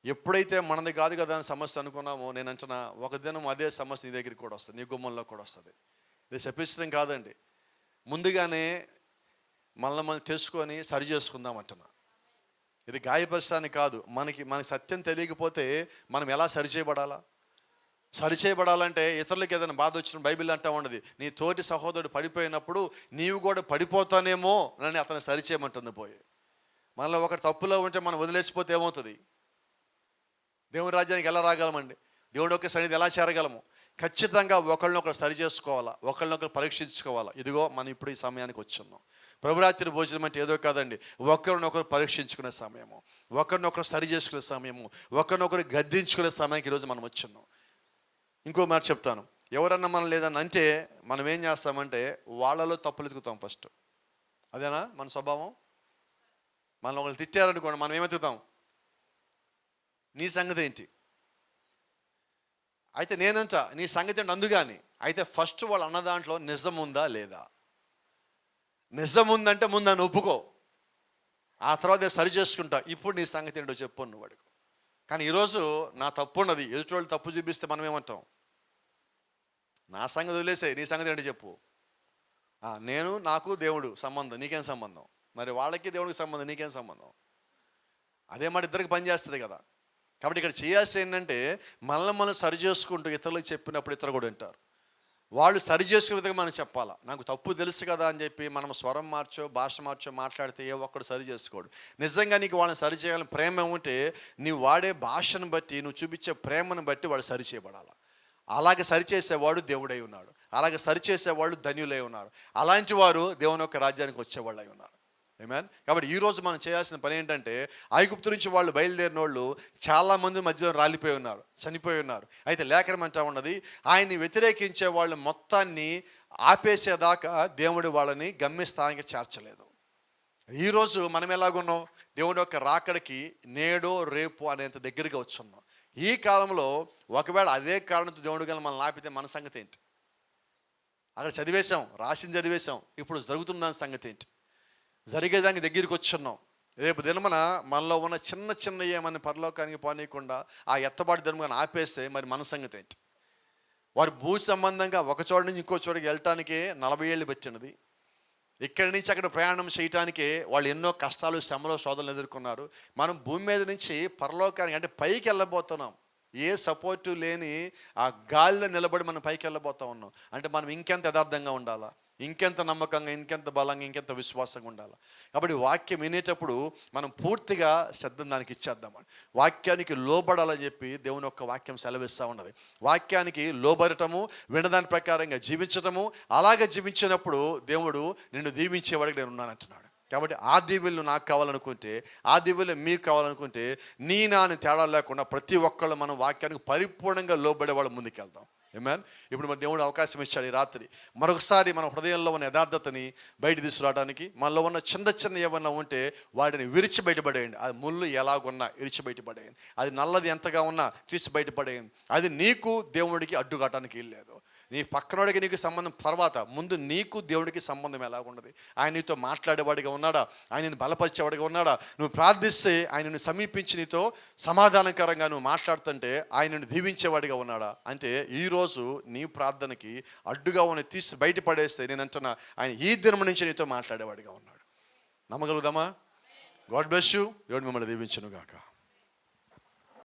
ఎప్పుడైతే మనది కాదు కదా అని సమస్య అనుకున్నామో, నేను అంటున్నా ఒక దినం అదే సమస్య నీ దగ్గరికి కూడా వస్తుంది, నీ గుమ్మంలో కూడా వస్తుంది. ఇది శపించడం కాదండి, ముందుగానే మనల్ని మనం తెలుసుకొని సరి చేసుకుందాం అంటున్నా. ఇది గాయపరచడానికి కాదు. మనకి సత్యం తెలియకపోతే మనం ఎలా సరిచేయబడాలా? సరిచేయబడాలంటే ఇతరులకు ఏదైనా బాధ వచ్చిన బైబిల్ అంటా ఉండదు, నీ తోటి సహోదరుడు పడిపోయినప్పుడు నీవు కూడా పడిపోతానేమో అని అతను సరిచేయమంటుంది. పోయి మనలో ఒకటి తప్పులో ఉంటే మనం వదిలేసిపోతే ఏమవుతుంది? దేవుని రాజ్యానికి ఎలా రాగలమండి? దేవుడు యొక్క సన్నిధి ఎలా చేరగలము? ఖచ్చితంగా ఒకళ్ళనొకరు సరి చేసుకోవాలా, ఒకళ్ళనొకరు పరీక్షించుకోవాలా. ఇదిగో మనం ఇప్పుడు ఈ సమయానికి వచ్చున్నాం. ప్రభురాత్రి భోజనం అంటే ఏదో కాదండి, ఒకరినొకరు పరీక్షించుకునే సమయము, ఒకరినొకరు సరి చేసుకునే సమయము, ఒకరినొకరు గద్దించుకునే సమయానికి ఈరోజు మనం వచ్చున్నాం. ఇంకో మాట చెప్తాను, ఎవరన్నా మనం లేదని అంటే మనం ఏం చేస్తామంటే వాళ్ళలో తప్పులు ఎత్తుకుతాం ఫస్ట్. అదేనా మన స్వభావం? మనం ఒకళ్ళు తిట్టారనుకోండి, మనం ఏమెత్తుకుతాం? నీ సంగతి ఏంటి? అయితే నేనంట నీ సంగతి ఏంటి అందుగాని. అయితే ఫస్ట్ వాళ్ళు అన్న దాంట్లో నిజం ఉందా లేదా? నిజం ఉందంటే ముందు నన్ను ఒప్పుకో, ఆ తర్వాత నేను సరి చేసుకుంటా. ఇప్పుడు నీ సంగతి ఏంటో చెప్పు నువ్వు అడుగు. కానీ ఈరోజు నా తప్పు ఉన్నది, ఎదుటి తప్పు చూపిస్తే మనం ఏమంటాం? నా సంగతి వదిలేసే, నీ సంగతి ఏంటో చెప్పు. నాకు దేవుడు సంబంధం, నీకేం సంబంధం? మరి వాళ్ళకి దేవుడికి సంబంధం, నీకేం సంబంధం? అదే మాట ఇద్దరికి పనిచేస్తుంది కదా. కాబట్టి ఇక్కడ చేయాల్సి ఏంటంటే మనం సరి చేసుకుంటూ ఇతరులకు చెప్పినప్పుడు ఇతరులు కూడా వింటారు. వాళ్ళు సరి చేసుకునే విధంగా మనం చెప్పాలా. నాకు తప్పు తెలుసు కదా అని చెప్పి మనం స్వరం మార్చో భాష మార్చో మాట్లాడితే ఏ ఒక్కడు సరి చేసుకోడు. నిజంగా నీకు వాళ్ళని సరి చేయాలని ప్రేమ ఉంటే నీవు వాడే భాషను బట్టి, నువ్వు చూపించే ప్రేమను బట్టి వాడు సరి చేయబడాలి. అలాగే సరిచేసేవాడు దేవుడై ఉన్నాడు, అలాగే సరిచేసేవాళ్ళు ధన్యులై ఉన్నారు. అలాంటి వారు దేవుని యొక్క రాజ్యానికి వచ్చేవాళ్ళు అయి ఉన్నారు. ఆమేన్. కాబట్టి ఈరోజు మనం చేయాల్సిన పని ఏంటంటే, ఐగుప్తు నుంచి వాళ్ళు బయలుదేరిన వాళ్ళు చాలామంది మధ్యలో రాలిపోయి ఉన్నారు, చనిపోయి ఉన్నారు. అయితే లేఖనం అంటా ఉన్నది, ఆయన్ని వ్యతిరేకించే వాళ్ళు మొత్తాన్ని ఆపేసేదాకా దేవుడు వాళ్ళని గమ్యస్థానానికి చేర్చలేదు. ఈరోజు మనం ఎలాగున్నాం? దేవుడి యొక్క రాకడికి నేడో రేపు అనేంత దగ్గరగా వచ్చున్నాం. ఈ కాలంలో ఒకవేళ అదే కారణంతో దేవుడు కానీ మనల్ని ఆపితే మన సంగతి ఏంటి? అక్కడ చదివేశాం, రాసింది చదివేశాం, ఇప్పుడు జరుగుతున్న సంగతి ఏంటి? జరిగేదానికి దగ్గరికి వచ్చున్నాం. రేపు దినమున మనలో ఉన్న చిన్న చిన్న ఏమని పరలోకానికి పోనీయకుండా ఆ ఎత్తబాటు దినమున ఆపేస్తే మరి మన సంగతి ఏంటి? వారు భూ సంబంధంగా ఒక చోట నుంచి ఇంకో చోటుకి వెళ్ళటానికే 40 ఏళ్ళు పెట్టినది. ఇక్కడి నుంచి అక్కడ ప్రయాణం చేయటానికే వాళ్ళు ఎన్నో కష్టాలు, శ్రమలు, శోధనలు ఎదుర్కొన్నారు. మనం భూమి మీద నుంచి పరలోకానికి అంటే పైకి వెళ్ళబోతున్నాం. ఏ సపోర్టు లేని ఆ గాలిలో నిలబడి మనం పైకి వెళ్ళబోతా ఉన్నాం. అంటే మనం ఇంకెంత యథార్థంగా ఉండాలా, ఇంకెంత నమ్మకంగా, ఇంకెంత బలంగా, ఇంకెంత విశ్వాసంగా ఉండాలి. కాబట్టి వాక్యం వినేటప్పుడు మనం పూర్తిగా శ్రద్ధ దానికి ఇచ్చేద్దామని, వాక్యానికి లోబడాలని చెప్పి దేవుని యొక్క వాక్యం సెలవిస్తూ ఉన్నది. వాక్యానికి లోబడటము, వినదాని ప్రకారంగా జీవించటము, అలాగే జీవించినప్పుడు దేవుడు నిన్ను దీవించేవాడికి నేను ఉన్నానంటున్నాడు. కాబట్టి ఆ దీవెలు నాకు కావాలనుకుంటే, ఆ దీవెలు మీకు కావాలనుకుంటే, నీ నాని తేడా లేకుండా ప్రతి ఒక్కళ్ళు మనం వాక్యానికి పరిపూర్ణంగా లోబడే వాళ్ళు ముందుకెళ్దాం. ఆమేన్. ఇప్పుడు మన దేవుడు అవకాశం ఇచ్చాడు ఈ రాత్రి మరొకసారి మన హృదయంలో ఉన్న యథార్థతని బయట తీసుకురావడానికి. మనలో ఉన్న చిన్న చిన్న ఏమన్నా ఉంటే వాటిని విరిచి బయటపడేయండి. అది ముళ్ళు ఎలాగున్నా విరిచి బయటపడేయండి. అది నల్లది ఎంతగా ఉన్నా తీసి బయటపడేయండి. అది నీకు దేవుడికి అడ్డుకాటానికి వెళ్ళలేదు. నీ పక్కనోడికి నీకు సంబంధం తర్వాత, ముందు నీకు దేవుడికి సంబంధం ఎలాగున్నది? ఆయన నీతో మాట్లాడేవాడిగా ఉన్నాడా? ఆయనను బలపరిచేవాడిగా ఉన్నాడా? నువ్వు ప్రార్థిస్తే ఆయనను సమీపించి నీతో సమాధానకరంగా నువ్వు మాట్లాడుతుంటే ఆయనను దీవించేవాడిగా ఉన్నాడా? అంటే ఈరోజు నీ ప్రార్థనకి అడ్డుగా ఉన్న తీసి బయటపడేస్తే నేను అంటున్నా, ఆయన ఈ దినం నుంచి నీతో మాట్లాడేవాడిగా ఉన్నాడు. నమ్మగలుగుదామా? God bless you. దేవుడు మిమ్మల్ని దీవించును గాక.